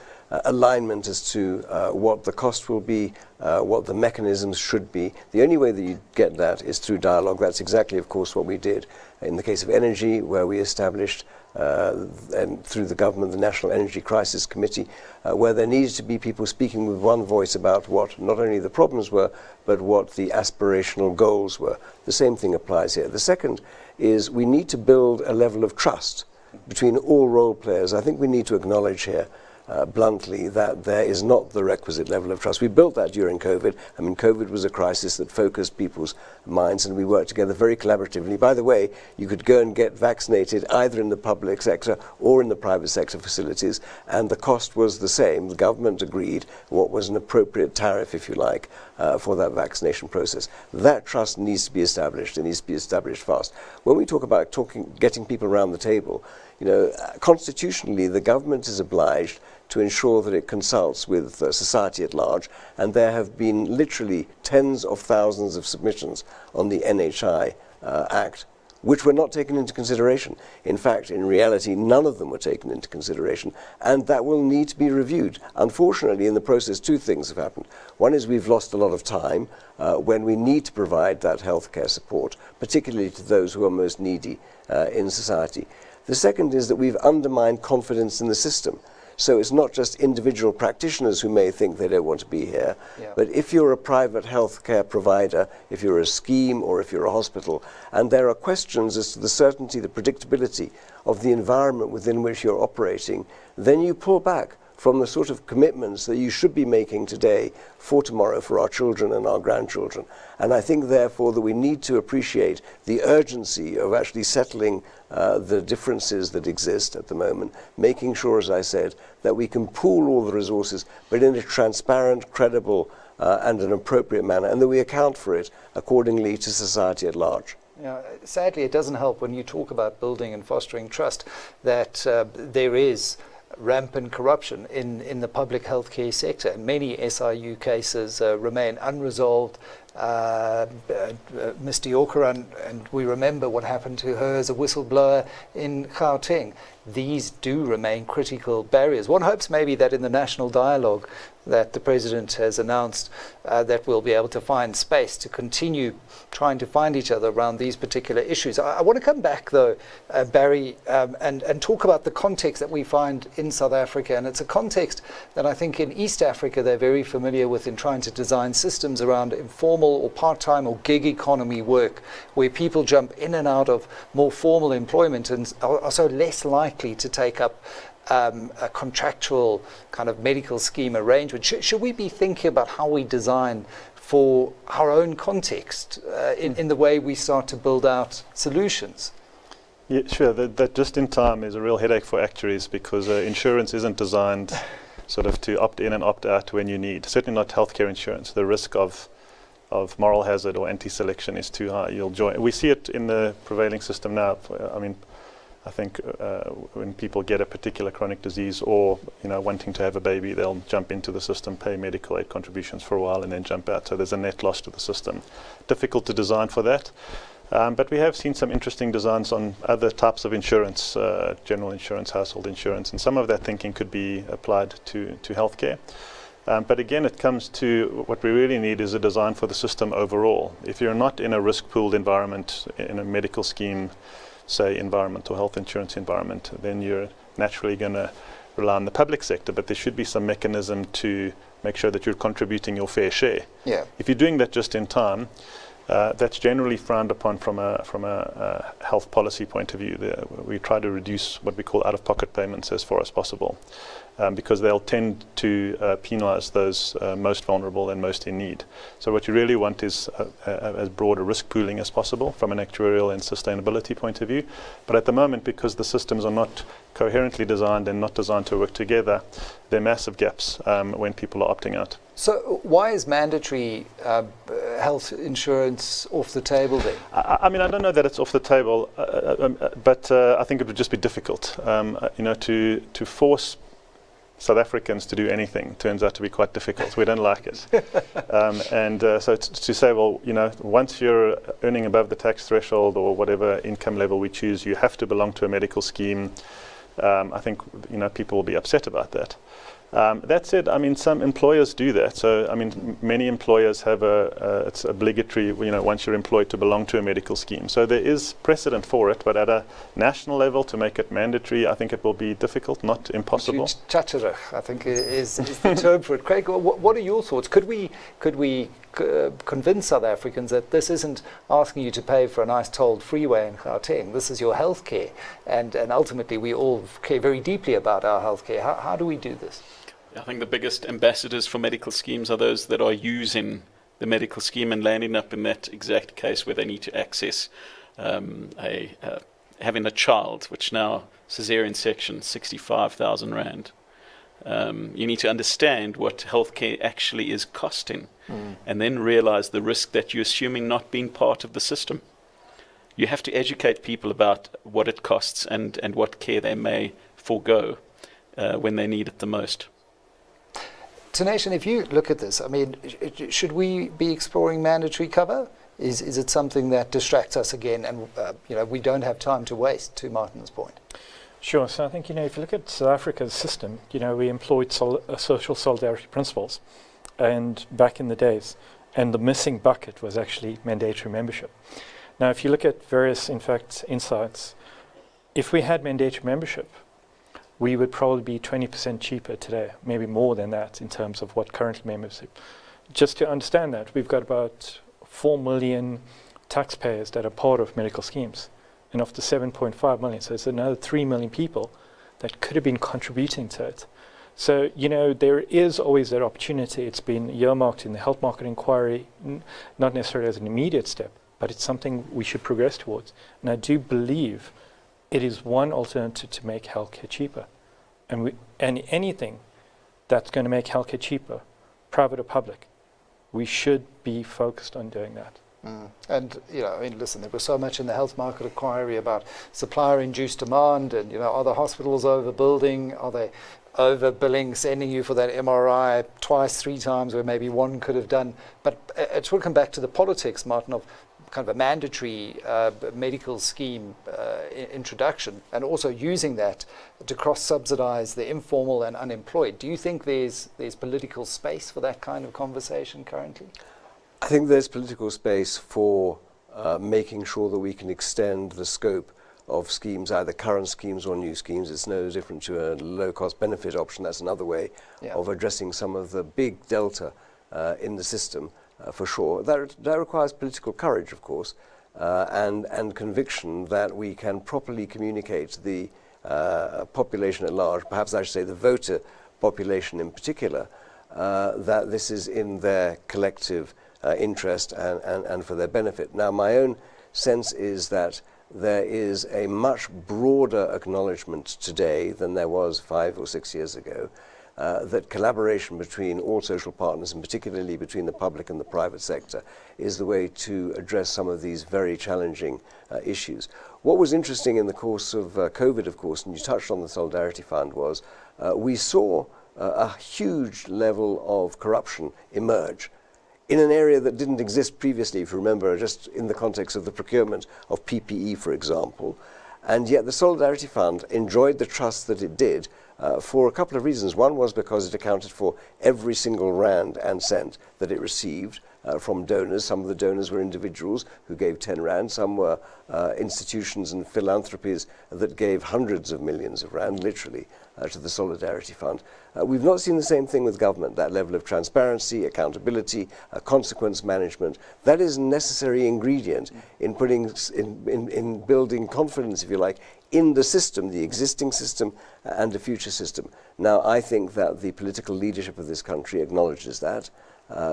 alignment as to what the cost will be, what the mechanisms should be. The only way that you get that is through dialogue. That's exactly, of course, what we did in the case of energy, where we established and through the government, the National Energy Crisis Committee, where there needed to be people speaking with one voice about what not only the problems were, but what the aspirational goals were. The same thing applies here. The second is we need to build a level of trust between all role players. I think we need to acknowledge here bluntly that there is not the requisite level of trust. We built that during COVID. I mean, COVID was a crisis that focused people's minds, and we worked together very collaboratively. By the way, you could go and get vaccinated either in the public sector or in the private sector facilities, and the cost was the same. The government agreed what was an appropriate tariff, if you like, for that vaccination process. That trust needs to be established. It needs to be established fast. When we talk about getting people around the table, constitutionally, the government is obliged to ensure that it consults with society at large, and there have been literally tens of thousands of submissions on the NHI Act, which were not taken into consideration. In fact, in reality, none of them were taken into consideration, and that will need to be reviewed. Unfortunately, in the process, two things have happened. One is we've lost a lot of time when we need to provide that healthcare support, particularly to those who are most needy in society. The second is that we've undermined confidence in the system. So it's not just individual practitioners who may think they don't want to be here, but if you're a private healthcare provider, if you're a scheme or if you're a hospital, and there are questions as to the certainty, the predictability of the environment within which you're operating, then you pull back from the sort of commitments that you should be making today for tomorrow for our children and our grandchildren. And I think, therefore, that we need to appreciate the urgency of actually settling the differences that exist at the moment, making sure, as I said, that we can pool all the resources, but in a transparent, credible, and an appropriate manner, and that we account for it accordingly to society at large. Sadly, it doesn't help when you talk about building and fostering trust that there is rampant corruption in the public healthcare sector. Many SIU cases remain unresolved. Ms. Diokaran, and we remember what happened to her as a whistleblower in Gauteng. These do remain critical barriers. One hopes maybe that in the national dialogue that the President has announced that we'll be able to find space to continue trying to find each other around these particular issues. I want to come back, though, Barry, and talk about the context that we find in South Africa. And it's a context that I think in East Africa they're very familiar with in trying to design systems around informal or part-time or gig economy work, where people jump in and out of more formal employment and are so less likely to take up a contractual kind of medical scheme arrangement. Should we be thinking about how we design for our own context in the way we start to build out solutions? Yeah, sure. That just in time is a real headache for actuaries, because insurance isn't designed sort of to opt in and opt out when you need. Certainly not healthcare insurance. The risk of moral hazard or anti-selection is too high. You'll join. We see it in the prevailing system now. I think when people get a particular chronic disease or wanting to have a baby, they'll jump into the system, pay medical aid contributions for a while, and then jump out. So there's a net loss to the system. Difficult to design for that. But we have seen some interesting designs on other types of insurance, general insurance, household insurance, and some of that thinking could be applied to healthcare. But again, it comes to what we really need is a design for the system overall. If you're not in a risk-pooled environment, in a medical scheme, say environment or health insurance environment, then you're naturally going to rely on the public sector, but there should be some mechanism to make sure that you're contributing your fair share. Yeah. If you're doing that just in time, that's generally frowned upon from a health policy point of view. We try to reduce what we call out-of-pocket payments as far as possible, because they'll tend to penalize those most vulnerable and most in need. So what you really want is as broad a risk pooling as possible from an actuarial and sustainability point of view. But at the moment, because the systems are not coherently designed and not designed to work together, there are massive gaps when people are opting out. So why is mandatory health insurance off the table then? I don't know that it's off the table, but I think it would just be difficult. To force South Africans to do anything turns out to be quite difficult. We don't like it. So to say, well, once you're earning above the tax threshold or whatever income level we choose, you have to belong to a medical scheme. I think people will be upset about that. That said, some employers do that. So, many employers have it's obligatory, once you're employed to belong to a medical scheme. So there is precedent for it, but at a national level to make it mandatory, I think it will be difficult, not impossible. Chatterig, I think is the term for it. Craig, what are your thoughts? Could we convince South Africans that this isn't asking you to pay for a nice tolled freeway in Gauteng? This is your healthcare, and ultimately we all care very deeply about our healthcare. How do we do this? I think the biggest ambassadors for medical schemes are those that are using the medical scheme and landing up in that exact case where they need to access having a child, which now cesarean section, 65,000 rand. You need to understand what healthcare actually is costing, and then realize the risk that you're assuming not being part of the system. You have to educate people about what it costs and what care they may forego when they need it the most. Tanesha, if you look at this, should we be exploring mandatory cover? Is it something that distracts us again, and we don't have time to waste? To Martin's point. Sure. So I think if you look at South Africa's system, we employed social solidarity principles, and back in the days, and the missing bucket was actually mandatory membership. Now, if you look at various, in fact, insights, if we had mandatory membership, we would probably be 20% cheaper today, maybe more than that in terms of what current membership. Just to understand that, we've got about 4 million taxpayers that are part of medical schemes, and of the 7.5 million, so it's another 3 million people that could have been contributing to it. So, there is always that opportunity. It's been earmarked in the health market inquiry, not necessarily as an immediate step, but it's something we should progress towards. And I do believe it is one alternative to make healthcare cheaper. And anything that's going to make healthcare cheaper, private or public, we should be focused on doing that. And, listen, there was so much in the health market inquiry about supplier-induced demand and, are the hospitals overbuilding? Are they overbilling, sending you for that MRI twice, 3 times, where maybe one could have done? But it will come back to the politics, Martin, of kind of a mandatory medical scheme introduction, and also using that to cross-subsidize the informal and unemployed. Do you think there's political space for that kind of conversation currently? I think there's political space for making sure that we can extend the scope of schemes, either current schemes or new schemes. It's no different to a low-cost benefit option. That's another way of addressing some of the big delta in the system, for sure. That requires political courage, of course, and conviction that we can properly communicate to the population at large, perhaps I should say the voter population in particular, that this is in their collective interest and for their benefit. Now, my own sense is that there is a much broader acknowledgement today than there was 5 or 6 years ago that collaboration between all social partners, and particularly between the public and the private sector, is the way to address some of these very challenging issues. What was interesting in the course of COVID, of course, and you touched on the Solidarity Fund, was we saw a huge level of corruption emerge in an area that didn't exist previously, if you remember, just in the context of the procurement of PPE, for example. And yet the Solidarity Fund enjoyed the trust that it did for a couple of reasons. One was because it accounted for every single rand and cent that it received from donors. Some of the donors were individuals who gave 10 rand. Some were institutions and philanthropies that gave hundreds of millions of rand, literally, to the Solidarity Fund. We've not seen the same thing with government, that level of transparency, accountability, consequence management. That is a necessary ingredient in in building confidence, if you like, in the system, the existing system and the future system. Now, I think that the political leadership of this country acknowledges that.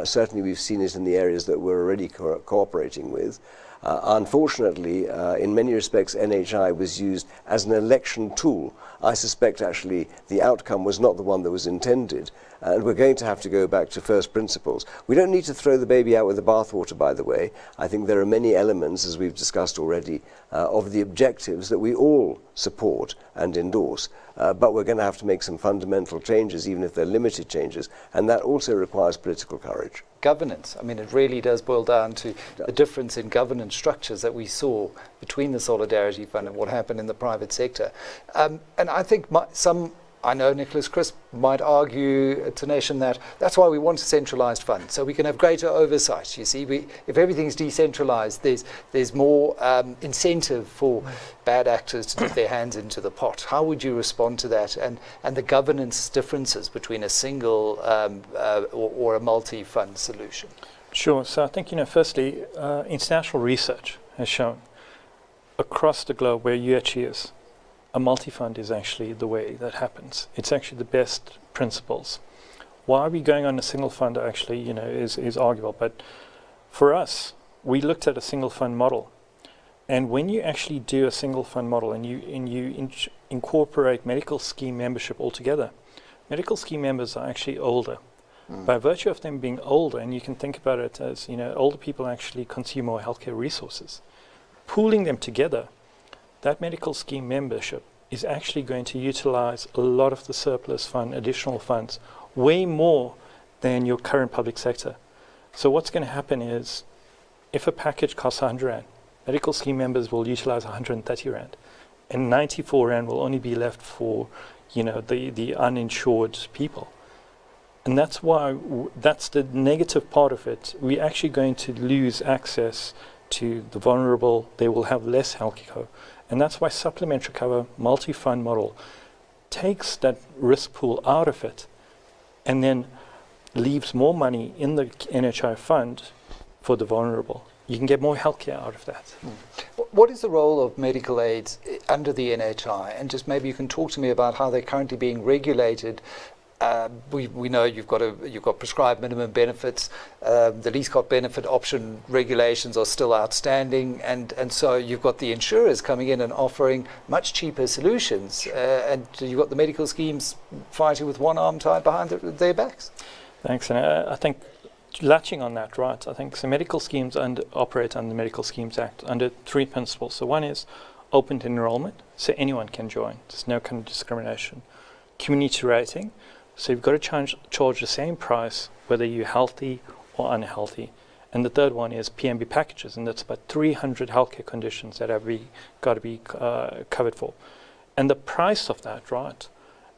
Certainly we've seen it in the areas that we're already cooperating with. Unfortunately, in many respects, NHI was used as an election tool. I suspect actually the outcome was not the one that was intended, and we're going to have to go back to first principles. We don't need to throw the baby out with the bathwater, by the way. I think there are many elements, as we've discussed already, of the objectives that we all support and endorse, but we're going to have to make some fundamental changes, even if they're limited changes, and that also requires political courage. Governance. I mean, it really does boil down to the difference in governance structures that we saw between the Solidarity Fund and what happened in the private sector. And I think I know Nicholas Crisp might argue to Nation that that's why we want a centralised fund, so we can have greater oversight. You see, if everything's decentralised, there's more incentive for bad actors to dip their hands into the pot. How would you respond to that, and the governance differences between a single or a multi-fund solution? Sure. So I think, firstly, international research has shown across the globe where UHE is, a multi-fund is actually the way that happens. It's actually the best principles. Why are we going on a single fund actually, is arguable. But for us, we looked at a single fund model. And when you actually do a single fund model and you incorporate medical scheme membership altogether, medical scheme members are actually older. By virtue of them being older, and you can think about it as, older people actually consume more healthcare resources. Pooling them together, that medical scheme membership is actually going to utilize a lot of the surplus fund, additional funds, way more than your current public sector. So what's going to happen is, if a package costs 100 rand, medical scheme members will utilize 130 rand, and 94 rand will only be left for, the uninsured people. And that's why, that's the negative part of it. We're actually going to lose access to the vulnerable. They will have less health cover. And that's why supplementary cover, multi-fund model, takes that risk pool out of it and then leaves more money in the NHI fund for the vulnerable. You can get more healthcare out of that. What is the role of medical aids under the NHI? And just maybe you can talk to me about how they're currently being regulated. We know you've got prescribed minimum benefits. The least cost benefit option regulations are still outstanding, and so you've got the insurers coming in and offering much cheaper solutions, and you've got the medical schemes fighting with one arm tied behind their backs. Thanks, and I think latching on that, right? I think so. Medical schemes operate under the Medical Schemes Act under 3 principles. So one is open enrollment, so anyone can join. There's no kind of discrimination. Community rating. So you've got to charge the same price whether you're healthy or unhealthy. And the third one is PMB packages, and that's about 300 healthcare conditions that have got to be covered for. And the price of that, right,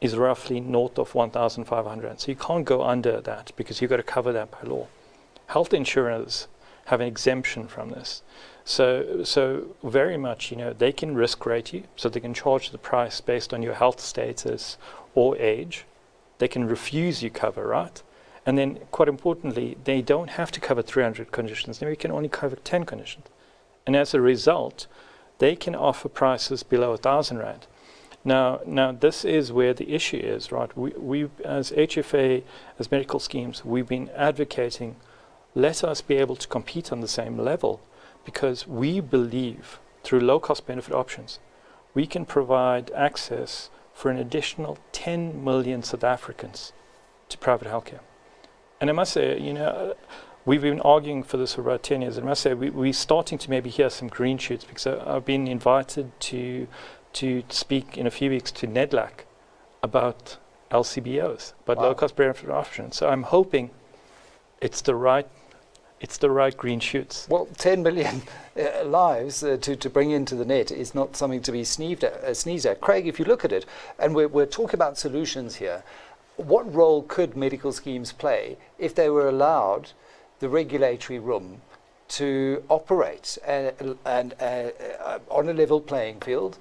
is roughly north of 1,500. So you can't go under that because you've got to cover that by law. Health insurers have an exemption from this. So very much, they can risk rate you, so they can charge the price based on your health status or age. They can refuse you cover, right? And then, quite importantly, they don't have to cover 300 conditions. They can only cover 10 conditions. And as a result, they can offer prices below 1,000 Rand. Now, this is where the issue is, right? We as HFA, as medical schemes, we've been advocating, let us be able to compete on the same level, because we believe through low-cost benefit options, we can provide access for an additional 10 million South Africans to private healthcare. And I must say, we've been arguing for this for about 10 years. And I must say, we're starting to maybe hear some green shoots, because I've been invited to speak in a few weeks to NEDLAC about LCBOs, about low-cost benefit options. So I'm hoping it's the right green shoots. Well, 10 million lives to bring into the net is not something to be sneezed at. Craig, if you look at it, and we're talking about solutions here, what role could medical schemes play if they were allowed the regulatory room to operate and on a level playing field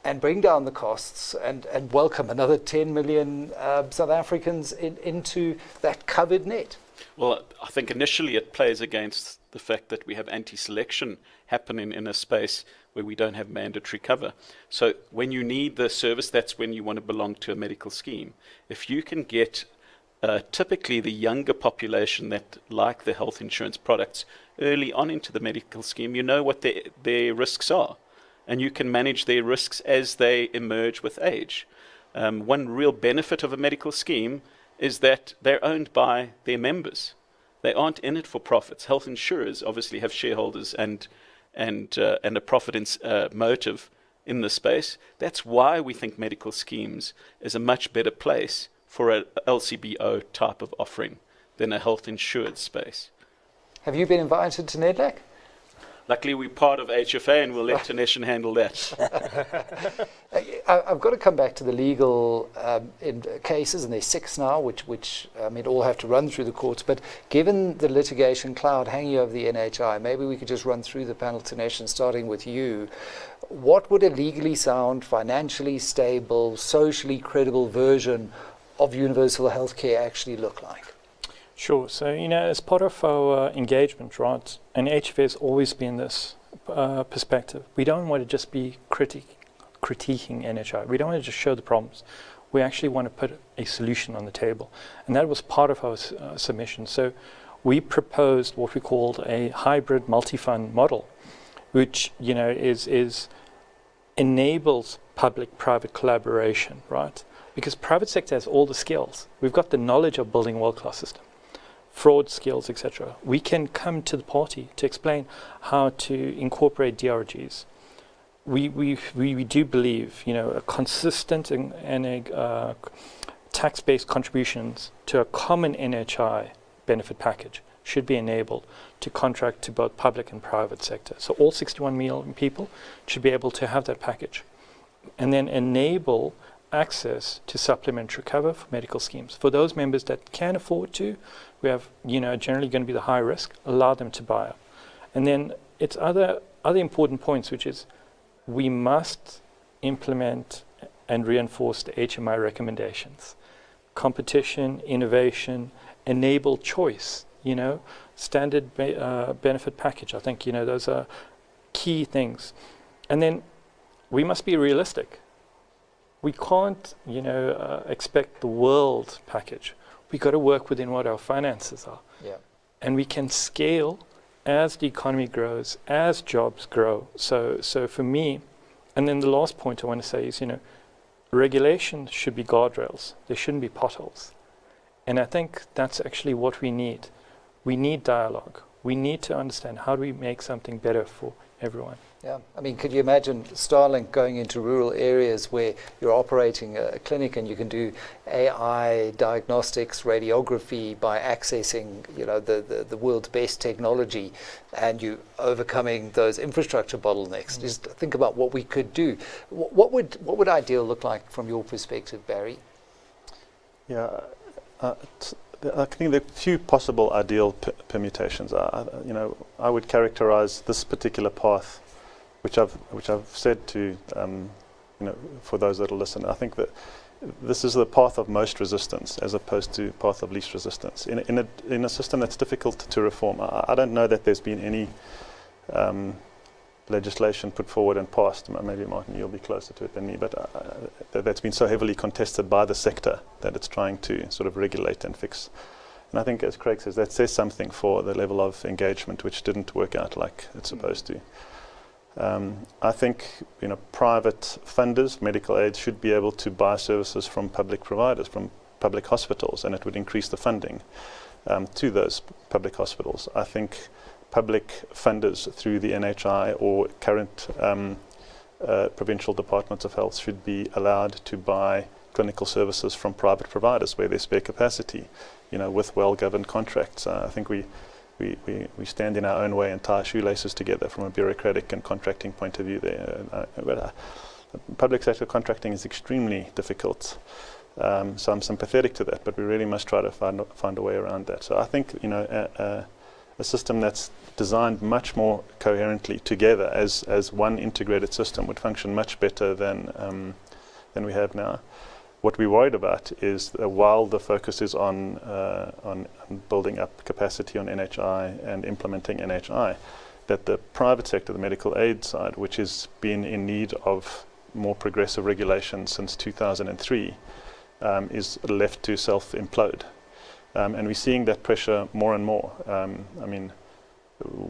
and bring down the costs and welcome another 10 million South Africans into that covered net? Well, I think initially it plays against the fact that we have anti-selection happening in a space where we don't have mandatory cover. So when you need the service, that's when you want to belong to a medical scheme. If you can get typically the younger population that like the health insurance products early on into the medical scheme, you know what their risks are, and you can manage their risks as they emerge with age. One real benefit of a medical scheme is that they're owned by their members. They aren't in it for profits. Health insurers obviously have shareholders and a profit motive in the space. That's why we think medical schemes is a much better place for a LCBO type of offering than a health insured space. Have you been invited to NEDLAC? Luckily, we're part of HFA, and we'll let Tanesh handle that. I've got to come back to the legal cases, and there's 6 now, which all have to run through the courts. But given the litigation cloud hanging over the NHI, maybe we could just run through the panel, Tanesh, and starting with you. What would a legally sound, financially stable, socially credible version of universal healthcare actually look like? Sure. So, as part of our engagement, right, and HFA has always been this perspective. We don't want to just be critiquing NHI. We don't want to just show the problems. We actually want to put a solution on the table. And that was part of our submission. So we proposed what we called a hybrid multi-fund model, which, enables public-private collaboration, right? Because private sector has all the skills. We've got the knowledge of building a world-class system, fraud skills, etc. We can come to the party to explain how to incorporate DRGs. We do believe, a consistent and a tax-based contributions to a common NHI benefit package should be enabled to contract to both public and private sector. So all 61 million people should be able to have that package, and then enable access to supplementary cover for medical schemes. For those members that can afford to, we have, generally going to be the high risk, allow them to buy up. And then it's other important points, which is we must implement and reinforce the HMI recommendations. Competition, innovation, enable choice, standard benefit package. I think, those are key things. And then we must be realistic. We can't, expect the world package. We've got to work within what our finances are. Yeah. And we can scale as the economy grows, as jobs grow. So for me, and then the last point I want to say is, regulation should be guardrails. There shouldn't be potholes. And I think that's actually what we need. We need dialogue. We need to understand, how do we make something better for everyone? Yeah, I mean, could you imagine Starlink going into rural areas where you're operating a clinic and you can do AI diagnostics, radiography by accessing, the world's best technology, and you overcoming those infrastructure bottlenecks? Just think about what we could do. What would ideal look like from your perspective, Barry? Yeah, I think there are few possible ideal permutations. I would characterize this particular path, which I've said to, for those that will listen. I think that this is the path of most resistance as opposed to path of least resistance. In a system that's difficult to reform, I don't know that there's been any legislation put forward and passed. Maybe Martin, you'll be closer to it than me, but that's been so heavily contested by the sector that it's trying to sort of regulate and fix. And I think, as Craig says, that says something for the level of engagement which didn't work out like it's supposed to. I think private funders, medical aids, should be able to buy services from public providers, from public hospitals, and it would increase the funding to those public hospitals. I think public funders through the NHI or current provincial departments of health should be allowed to buy clinical services from private providers where there's spare capacity, with well-governed contracts. I think we stand in our own way and tie our shoelaces together from a bureaucratic and contracting point of view there. Public sector contracting is extremely difficult, so I'm sympathetic to that, but we really must try to find a way around that. So I think a system that's designed much more coherently together as one integrated system would function much better than we have now. What we're worried about is while the focus is on building up capacity on NHI and implementing NHI, that the private sector, the medical aid side, which has been in need of more progressive regulation since 2003, is left to self-implode. And we're seeing that pressure more and more.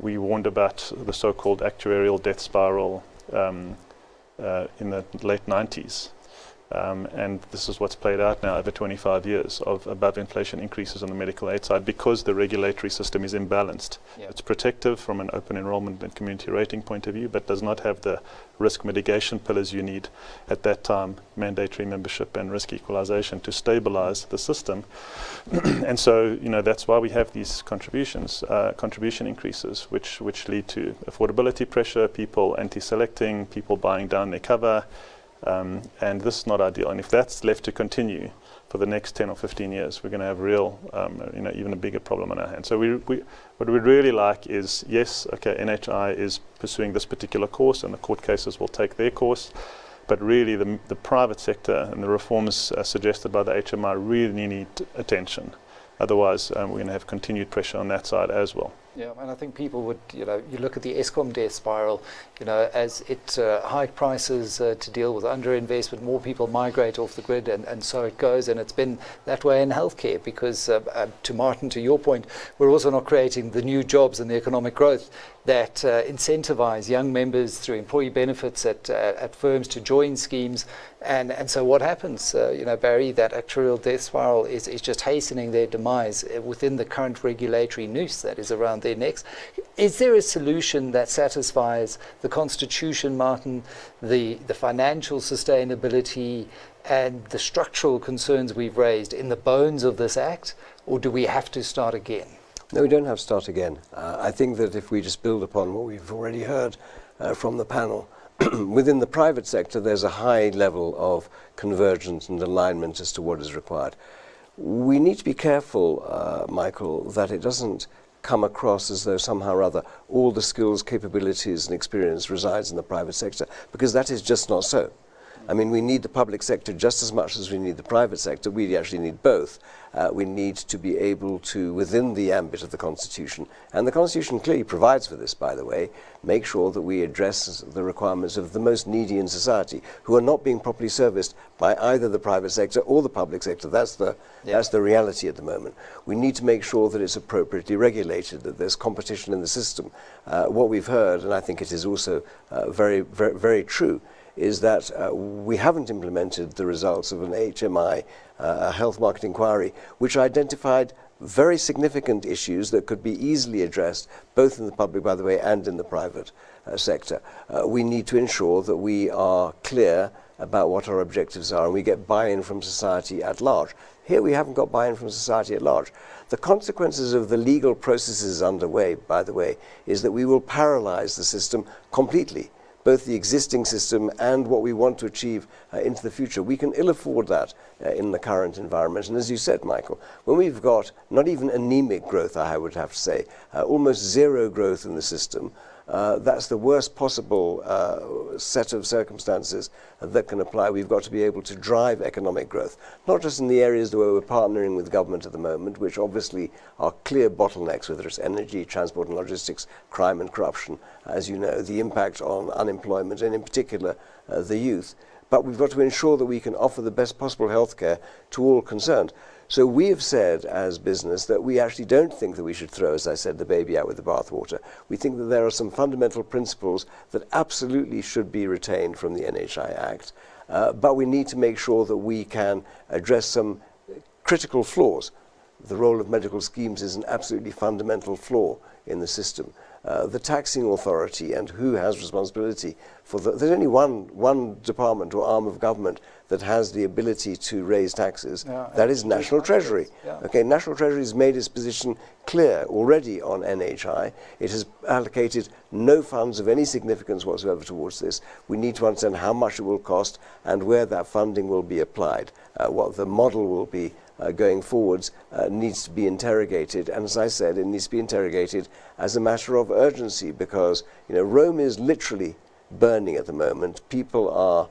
We warned about the so-called actuarial death spiral in the late 90s. And this is what's played out now over 25 years of above inflation increases on the medical aid side because the regulatory system is imbalanced. Yep. It's protective from an open enrollment and community rating point of view, but does not have the risk mitigation pillars you need at that time, mandatory membership and risk equalization, to stabilize the system. And so, that's why we have these contribution increases, which lead to affordability pressure, people anti-selecting, people buying down their cover. And this is not ideal. And if that's left to continue for the next 10 or 15 years, we're going to have real, even a bigger problem on our hands. So what we'd really like is, yes, okay, NHI is pursuing this particular course and the court cases will take their course, but really the private sector and the reforms suggested by the HMI really need attention. Otherwise, we're going to have continued pressure on that side as well. Yeah, and I think people would, you look at the Eskom death spiral, as it hiked prices to deal with underinvestment, more people migrate off the grid, and so it goes. And it's been that way in healthcare because, to Martin, to your point, we're also not creating the new jobs and the economic growth that incentivize young members through employee benefits at firms to join schemes. And so what happens, Barry, that actuarial death spiral is just hastening their demise within the current regulatory noose that is around their necks. Is there a solution that satisfies the Constitution, Martin, the financial sustainability and the structural concerns we've raised in the bones of this Act, or do we have to start again? No, we don't have to start again. I think that if we just build upon what we've already heard from the panel, within the private sector there's a high level of convergence and alignment as to what is required. We need to be careful, Michael, that it doesn't come across as though somehow or other all the skills, capabilities and experience resides in the private sector, because that is just not so. I mean, we need the public sector just as much as we need the private sector. We actually need both. We need to be able to, within the ambit of the Constitution, and the Constitution clearly provides for this, by the way, make sure that we address the requirements of the most needy in society, who are not being properly serviced by either the private sector or the public sector. That's the reality at the moment. We need to make sure that it's appropriately regulated, that there's competition in the system. What we've heard, and I think it is also very, very, very true, is that we haven't implemented the results of an HMI, a health market inquiry, which identified very significant issues that could be easily addressed, both in the public, by the way, and in the private sector. We need to ensure that we are clear about what our objectives are and we get buy-in from society at large. Here we haven't got buy-in from society at large. The consequences of the legal processes underway, by the way, is that we will paralyze the system completely, both the existing system and what we want to achieve into the future. We can ill afford that in the current environment. And as you said, Michael, when we've got not even anemic growth, I would have to say, almost zero growth in the system, that's the worst possible set of circumstances that can apply. We've got to be able to drive economic growth, not just in the areas where we're partnering with government at the moment, which obviously are clear bottlenecks, whether it's energy, transport and logistics, crime and corruption, as you know, the impact on unemployment and in particular the youth. But we've got to ensure that we can offer the best possible healthcare to all concerned. So we have said as business that we actually don't think that we should throw, as I said, the baby out with the bathwater. We think that there are some fundamental principles that absolutely should be retained from the NHI Act, but we need to make sure that we can address some critical flaws. The role of medical schemes is an absolutely fundamental flaw in the system. The taxing authority and who has responsibility for there's only one department or arm of government that has the ability to raise taxes. That is National Treasury. Okay, National Treasury has made its position clear already on NHI. It has allocated no funds of any significance whatsoever towards this. We need to understand how much it will cost and where that funding will be applied, what the model will be going forwards needs to be interrogated, and as I said, it needs to be interrogated as a matter of urgency, because Rome is literally burning at the moment. People are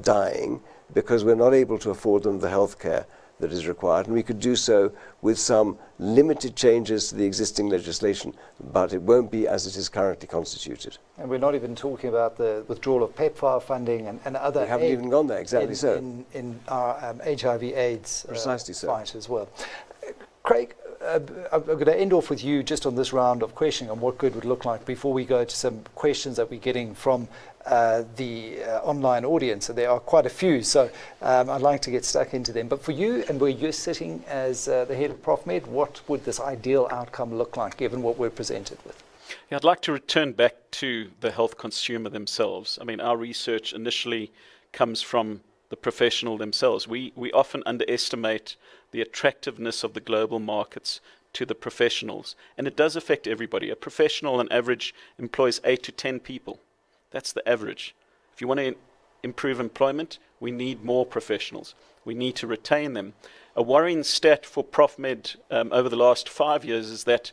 dying because we're not able to afford them the healthcare that is required, and we could do so with some limited changes to the existing legislation, but it won't be as it is currently constituted. And we're not even talking about the withdrawal of PEPFAR funding and other We haven't even gone there, exactly so. In our HIV/AIDS Precisely so. fight as well. Craig, I'm going to end off with you just on this round of questioning on what good would look like before we go to some questions that we're getting from the online audience. So there are quite a few, so I'd like to get stuck into them. But for you, and where you're sitting as the head of Profmed, what would this ideal outcome look like given what we're presented with? Yeah, I'd like to return back to the health consumer themselves. I mean, our research initially comes from the professional themselves. We often underestimate the attractiveness of the global markets to the professionals, and it does affect everybody. A professional on average employs 8 to 10 people. That's the average. If you want to improve employment, we need more professionals. We need to retain them. A worrying stat for Profmed over the last 5 years is that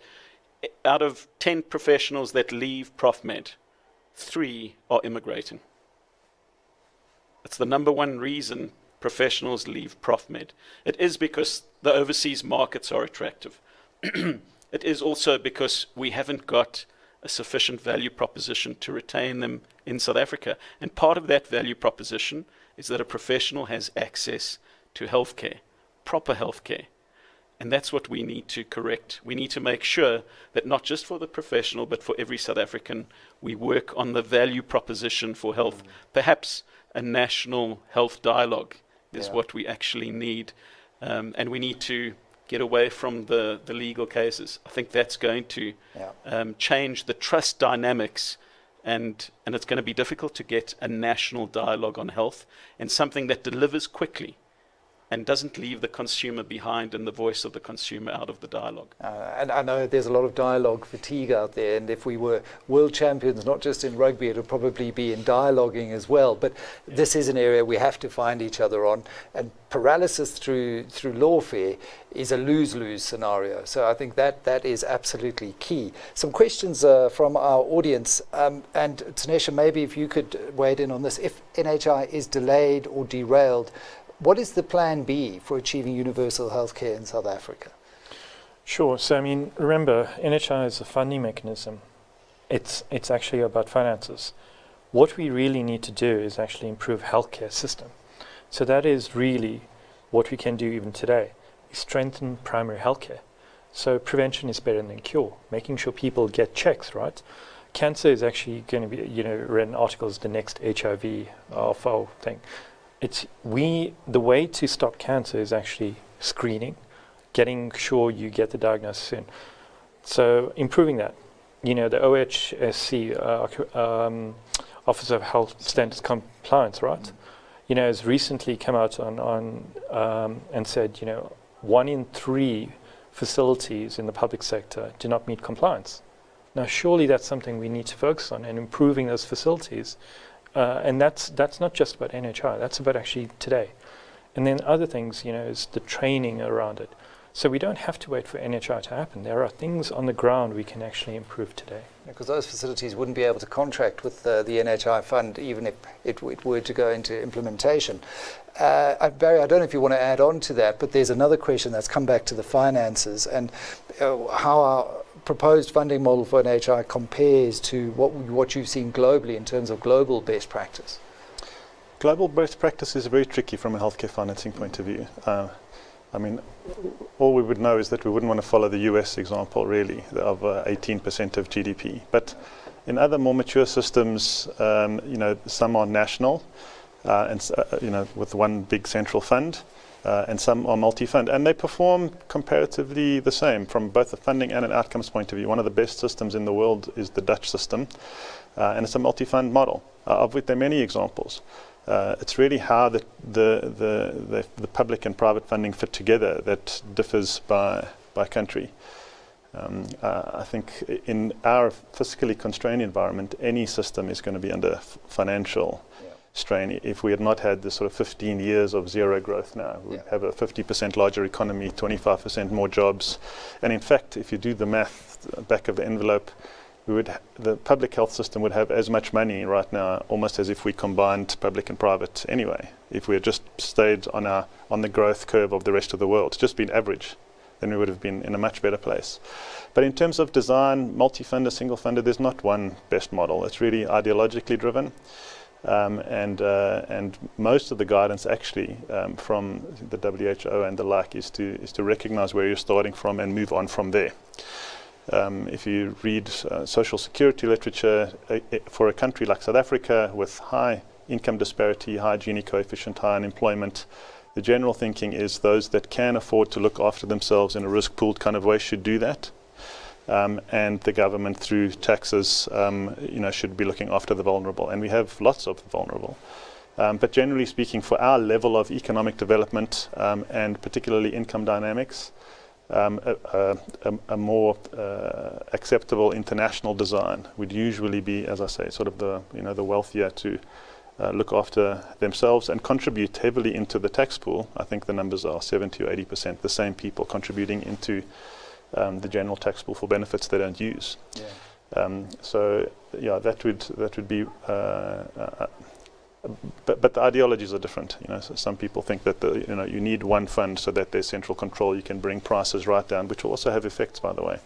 out of 10 professionals that leave Profmed, 3 are immigrating. It's the number one reason professionals leave Profmed. It is because the overseas markets are attractive. It is also because we haven't got a sufficient value proposition to retain them in South Africa. And part of that value proposition is that a professional has access to healthcare, proper healthcare. And that's what we need to correct. We need to make sure that not just for the professional, but for every South African, we work on the value proposition for health. Perhaps a national health dialogue is what we actually need. And we need to get away from the legal cases. I think that's going to change the trust dynamics, and it's going to be difficult to get a national dialogue on health and something that delivers quickly and doesn't leave the consumer behind and the voice of the consumer out of the dialogue. And I know there's a lot of dialogue fatigue out there, and if we were world champions, not just in rugby, it would probably be in dialoguing as well. But this is an area we have to find each other on, and paralysis through lawfare is a lose-lose scenario. So I think that is absolutely key. Some questions from our audience, and Tanesha, maybe if you could weigh in on this. If NHI is delayed or derailed, what is the plan B for achieving universal healthcare in South Africa? Sure. So, I mean, remember, NHI is a funding mechanism. It's actually about finances. What we really need to do is actually improve healthcare system. So that is really what we can do even today, is strengthen primary healthcare. So prevention is better than cure, making sure people get checks, right? Cancer is actually going to be, read in articles, the next HIV thing. The way to stop cancer is actually screening, getting sure you get the diagnosis soon. So improving that. The OHSC, Office of Health Standards Compliance, right? Has recently come out and said, 1 in 3 facilities in the public sector do not meet compliance. Now, surely that's something we need to focus on and improving those facilities. And that's not just about NHI, that's about actually today. And then other things, is the training around it. So we don't have to wait for NHI to happen. There are things on the ground we can actually improve today. Because those facilities wouldn't be able to contract with the NHI fund even if it were to go into implementation. Barry, I don't know if you want to add on to that, but there's another question that's come back to the finances and how our proposed funding model for NHI compares to what you've seen globally in terms of global best practice. Global best practice is very tricky from a healthcare financing point of view. All we would know is that we wouldn't want to follow the US example, really, of 18% of GDP. But in other more mature systems, some are national, with one big central fund, and some are multi-fund. And they perform comparatively the same from both a funding and an outcomes point of view. One of the best systems in the world is the Dutch system, and it's a multi-fund model, of which there are many examples. It's really how the public and private funding fit together that differs by country. I think in our fiscally constrained environment, any system is going to be under financial strain. If we had not had the sort of 15 years of zero growth now, we'd have a 50% larger economy, 25% more jobs. And in fact, if you do the math back of the envelope, the public health system would have as much money right now almost as if we combined public and private anyway. If we had just stayed on the growth curve of the rest of the world, just been average, then we would have been in a much better place. But in terms of design, multi-funder, single-funder, there's not one best model. It's really ideologically driven. And most of the guidance actually from the WHO and the like is to recognize where you're starting from and move on from there. If you read social security literature, for a country like South Africa with high income disparity, high Gini coefficient, high unemployment, the general thinking is those that can afford to look after themselves in a risk-pooled kind of way should do that. And the government, through taxes, should be looking after the vulnerable. And we have lots of the vulnerable. But generally speaking, for our level of economic development and particularly income dynamics, a more acceptable international design would usually be, as I say, sort of the wealthier to look after themselves and contribute heavily into the tax pool. I think the numbers are 70 or 80%, the same people contributing into the general tax pool for benefits they don't use. That would be. But the ideologies are different. So some people think that you need one fund so that there's central control. You can bring prices right down, which will also have effects, by the way.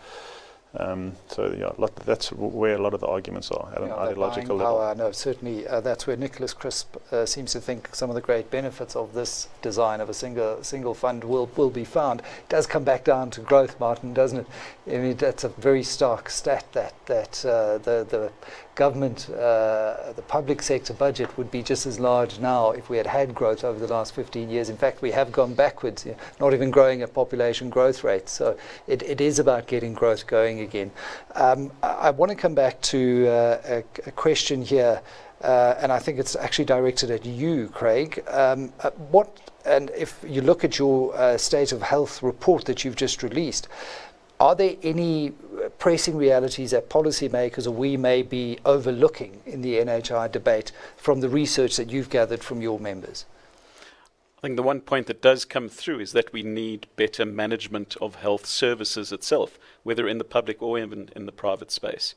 That's where a lot of the arguments are at an ideological level. Power, no, certainly that's where Nicholas Crisp seems to think some of the great benefits of this design of a single fund will be found. It does come back down to growth, Martin, doesn't it? I mean, that's a very stark stat that the government, the public sector budget would be just as large now if we had growth over the last 15 years. In fact, we have gone backwards, not even growing at population growth rates. So it is about getting growth going again. I want to come back to a question here, and I think it's actually directed at you, Craig. And if you look at your State of Health report that you've just released, are there any pressing realities that policymakers or we may be overlooking in the NHI debate from the research that you've gathered from your members? I think the one point that does come through is that we need better management of health services itself, whether in the public or even in the private space.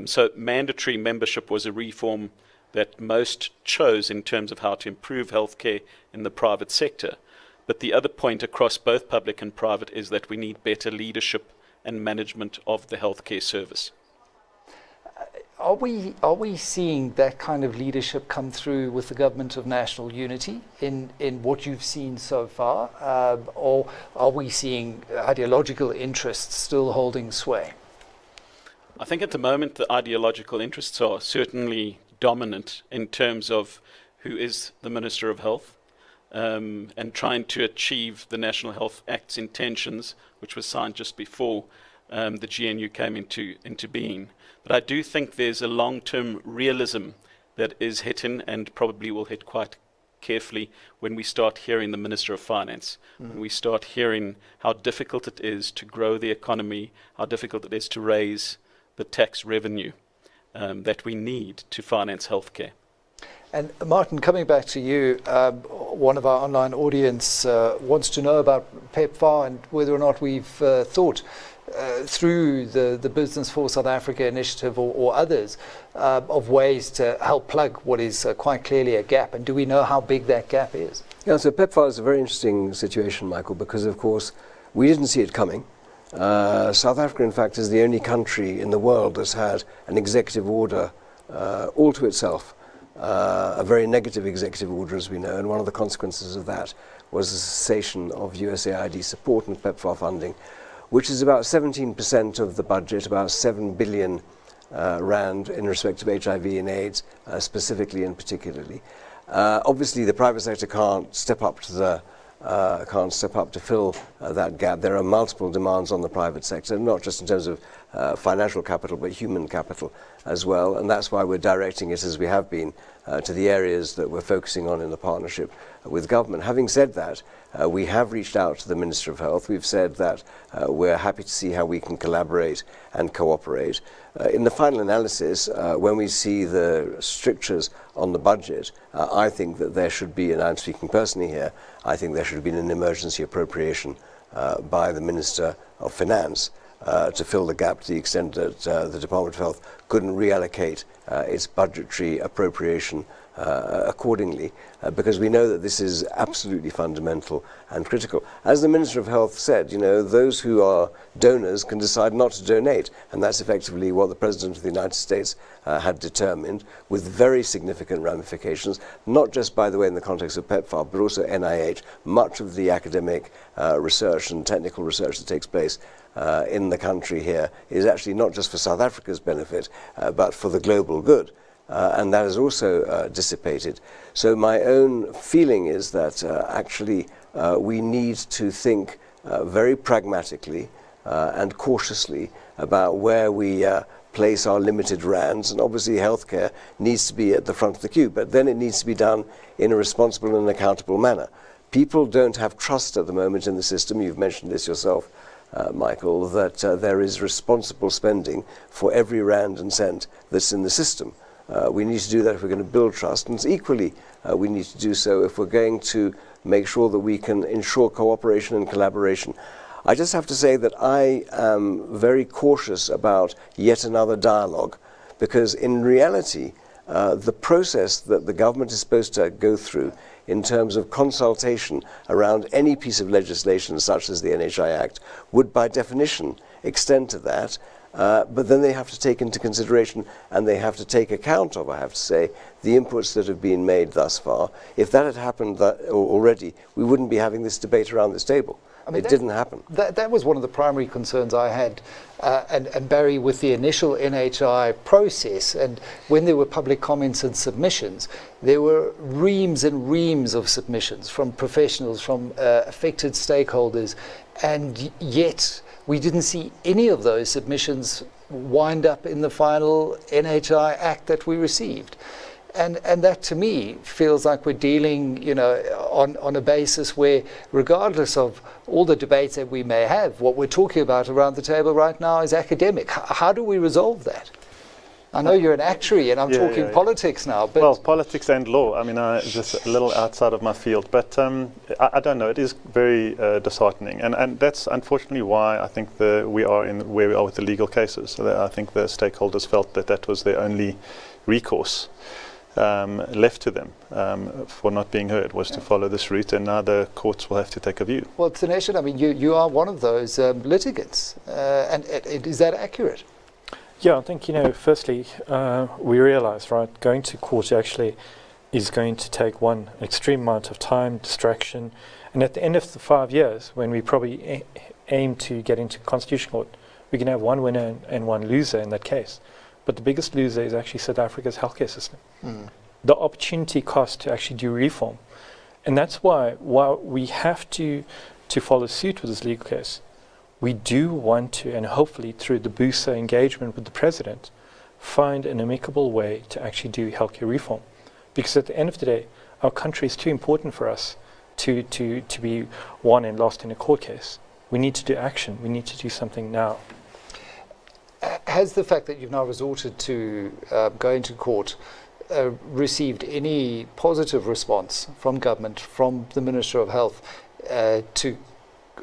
So mandatory membership was a reform that most chose in terms of how to improve healthcare in the private sector. But the other point across both public and private is that we need better leadership and management of the healthcare service. Are we seeing that kind of leadership come through with the government of national unity in what you've seen so far? Or are we seeing ideological interests still holding sway? I think at the moment the ideological interests are certainly dominant in terms of who is the Minister of Health. and trying to achieve the National Health Act's intentions, which was signed just before the GNU came into being. But I do think there's a long-term realism that is hitting, and probably will hit quite carefully when we start hearing the Minister of Finance, when we start hearing how difficult it is to grow the economy, how difficult it is to raise the tax revenue that we need to finance healthcare. And Martin, coming back to you, one of our online audience wants to know about PEPFAR and whether or not we've thought through the Business for South Africa initiative or others of ways to help plug what is quite clearly a gap. And do we know how big that gap is? Yeah, so PEPFAR is a very interesting situation, Michael, because of course we didn't see it coming. South Africa, in fact, is the only country in the world that's had an executive order all to itself. A very negative executive order, as we know, and one of the consequences of that was the cessation of USAID support and PEPFAR funding, which is about 17% of the budget, about 7 billion rand in respect of HIV and AIDS, specifically and particularly. Obviously, the private sector can't step up to fill that gap. There are multiple demands on the private sector, not just in terms of financial capital, but human capital as well. And that's why we're directing it, as we have been, to the areas that we're focusing on in the partnership with government. Having said that, we have reached out to the Minister of Health. We've said that we're happy to see how we can collaborate and cooperate. In the final analysis, when we see the strictures on the budget, I think that there should be, and I'm speaking personally here, I think there should have been an emergency appropriation by the Minister of Finance to fill the gap to the extent that the Department of Health couldn't reallocate its budgetary appropriation accordingly, because we know that this is absolutely fundamental and critical. As the Minister of Health said, you know, those who are donors can decide not to donate, and that's effectively what the President of the United States had determined, with very significant ramifications, not just, by the way, in the context of PEPFAR, but also NIH. Much of the academic research and technical research that takes place in the country here is actually not just for South Africa's benefit, but for the global good. And that is also dissipated. So my own feeling is that actually we need to think very pragmatically and cautiously about where we place our limited rands. And obviously healthcare needs to be at the front of the queue, but then it needs to be done in a responsible and accountable manner. People don't have trust at the moment in the system. You've mentioned this yourself, Michael, that there is responsible spending for every rand and cent that's in the system. We need to do that if we're going to build trust, and equally we need to do so if we're going to make sure that we can ensure cooperation and collaboration. I just have to say that I am very cautious about yet another dialogue, because in reality the process that the government is supposed to go through in terms of consultation around any piece of legislation such as the NHI Act would by definition extend to that. But then they have to take into consideration, and they have to take account of, I have to say, the inputs that have been made thus far. If that had happened already, we wouldn't be having this debate around this table. I mean, it didn't happen. That was one of the primary concerns I had, and Barry, with the initial NHI process, and when there were public comments and submissions, there were reams and reams of submissions from professionals, from affected stakeholders, and yet we didn't see any of those submissions wind up in the final NHI Act that we received. And that to me feels like we're dealing, you know, on a basis where, regardless of all the debates that we may have, what we're talking about around the table right now is academic. How do we resolve that? I know you're an actuary, and I'm talking politics now. But well, politics and law. I mean, just a little outside of my field, but I don't know. It is very disheartening, and that's unfortunately why I think we are in where we are with the legal cases. So I think the stakeholders felt that that was their only recourse left to them for not being heard, was to follow this route, and now the courts will have to take a view. Well, Tanesha, I mean, you are one of those litigants, and is that accurate? Yeah, I think, you know, firstly, we realize, right, going to court actually is going to take one extreme amount of time, distraction, and at the end of the 5 years, when we probably aim to get into Constitutional Court, we can have one winner and one loser in that case. But the biggest loser is actually South Africa's healthcare system. The opportunity cost to actually do reform And that's why we have to follow suit with this legal case. We do want to, and hopefully through the BUSA engagement with the president, find an amicable way to actually do healthcare reform. Because at the end of the day, our country is too important for us to be won and lost in a court case. We need to do action. We need to do something now. Has the fact that you've now resorted to going to court received any positive response from government, from the Minister of Health, to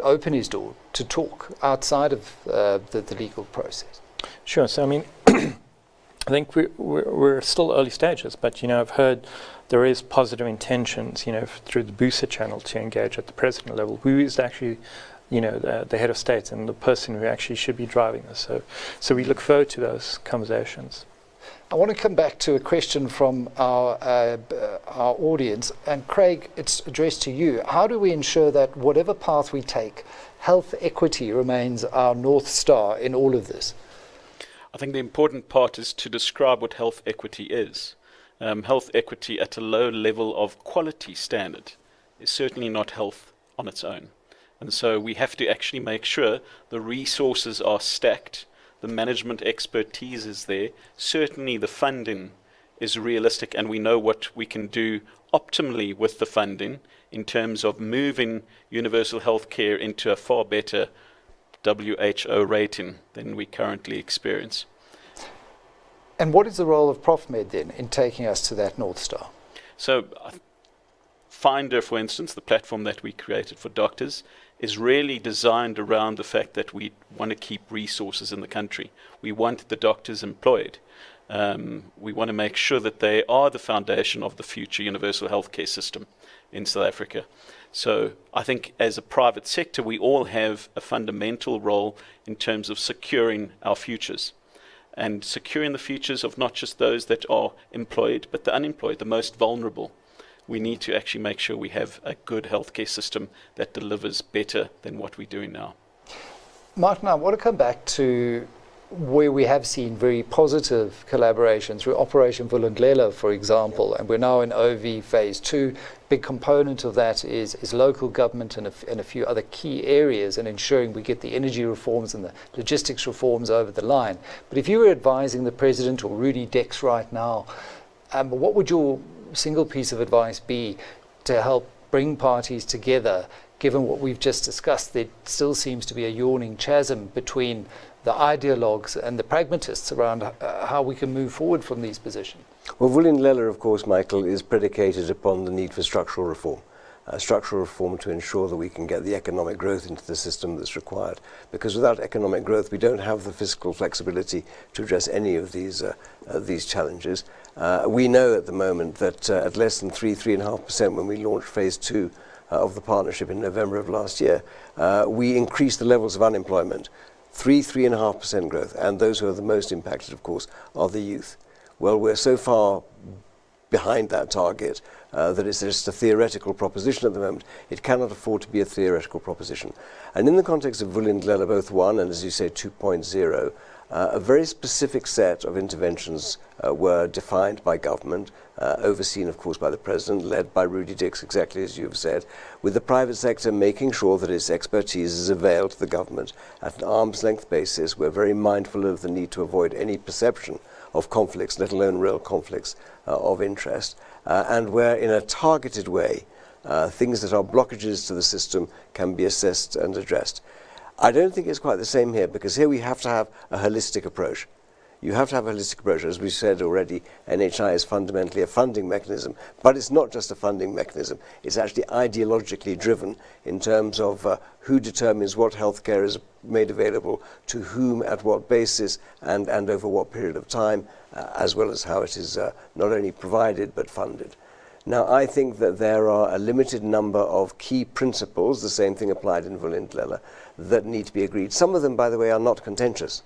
open his door to talk outside of the legal process? Sure. So, I mean, I think we're still early stages, but, I've heard there is positive intentions, through the BUSA channel to engage at the president level, who is actually, the head of state and the person who actually should be driving this. So we look forward to those conversations. I want to come back to a question from our audience, and Craig, it's addressed to you. How do we ensure that whatever path we take, health equity remains our North Star in all of this? I think the important part is to describe what health equity is. Health equity at a low level of quality standard is certainly not health on its own. And so we have to actually make sure the resources are stacked, the management expertise is there, certainly the funding is realistic, and we know what we can do optimally with the funding in terms of moving universal health care into a far better WHO rating than we currently experience. And what is the role of Profmed then in taking us to that North Star? So Finder, for instance, the platform that we created for doctors, is really designed around the fact that we want to keep resources in the country. We want the doctors employed. We want to make sure that they are the foundation of the future universal healthcare system in South Africa. So I think as a private sector, we all have a fundamental role in terms of securing our futures and securing the futures of not just those that are employed, but the unemployed, the most vulnerable. We need to actually make sure we have a good healthcare system that delivers better than what we're doing now. Martin, I want to come back to where we have seen very positive collaboration through Operation Vulindlela, for example, and we're now in OV phase 2. Big component of that is local government and a few other key areas, and ensuring we get the energy reforms and the logistics reforms over the line. But if you were advising the President or Rudy Dex right now, what would your single piece of advice be to help bring parties together, given what we've just discussed? There still seems to be a yawning chasm between the ideologues and the pragmatists around how we can move forward from these positions. Well, Vulindlela, of course, Michael, is predicated upon the need for structural reform. Structural reform to ensure that we can get the economic growth into the system that's required. Because without economic growth, we don't have the fiscal flexibility to address any of these challenges. We know at the moment that at less than 3.5% when we launched phase 2 of the partnership in November of last year, we increased the levels of unemployment. 3.5% growth, and those who are the most impacted, of course, are the youth. Well, we're so far behind that target that it's just a theoretical proposition at the moment. It cannot afford to be a theoretical proposition. And in the context of Vulindlela, both 1 and, as you say, 2.0, a very specific set of interventions were defined by government, overseen, of course, by the President, led by Rudy Dex, exactly as you've said, with the private sector making sure that its expertise is availed to the government at an arm's length basis. We're very mindful of the need to avoid any perception of conflicts, let alone real conflicts of interest, and where in a targeted way, things that are blockages to the system can be assessed and addressed. I don't think it's quite the same here, because here we have to have a holistic approach. You have to have a holistic approach. As we said already, NHI is fundamentally a funding mechanism, but it's not just a funding mechanism. It's actually ideologically driven in terms of who determines what healthcare is made available to whom, at what basis, and over what period of time, as well as how it is not only provided but funded. Now, I think that there are a limited number of key principles, the same thing applied in Vulindlela, that need to be agreed. Some of them, by the way, are not contentious.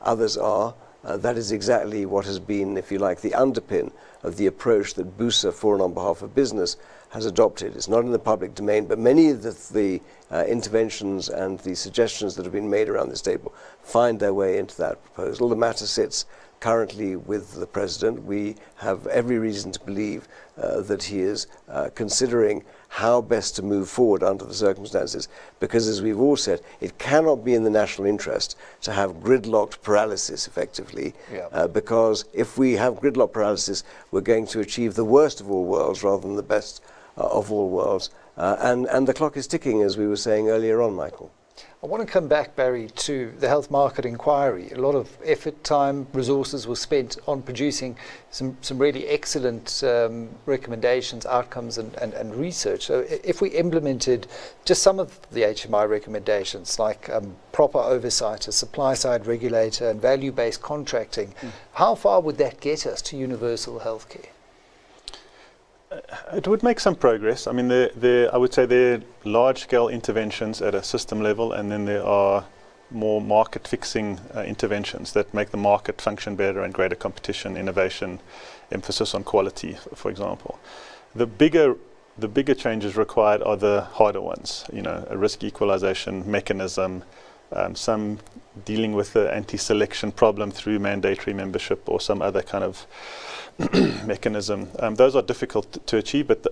Others are. That is exactly what has been, if you like, the underpin of the approach that BUSA, for and on behalf of business, has adopted. It's not in the public domain, but many of the interventions and the suggestions that have been made around this table find their way into that proposal. The matter sits currently with the President. We have every reason to believe that he is considering how best to move forward under the circumstances, because as we've all said, it cannot be in the national interest to have gridlocked paralysis effectively, because if we have gridlock paralysis, we're going to achieve the worst of all worlds rather than the best of all worlds. And the clock is ticking, as we were saying earlier on, Michael. I want to come back, Barry, to the health market inquiry. A lot of effort, time, resources were spent on producing some really excellent recommendations, outcomes and research. So if we implemented just some of the HMI recommendations, like proper oversight, a supply-side regulator and value-based contracting, how far would that get us to universal healthcare? It would make some progress. I mean, I would say there are large-scale interventions at a system level, and then there are more market-fixing interventions that make the market function better and greater competition, innovation, emphasis on quality, for example. The bigger changes required are the harder ones. You know, a risk equalization mechanism, some dealing with the anti-selection problem through mandatory membership or some other kind of mechanism. Those are difficult to achieve, but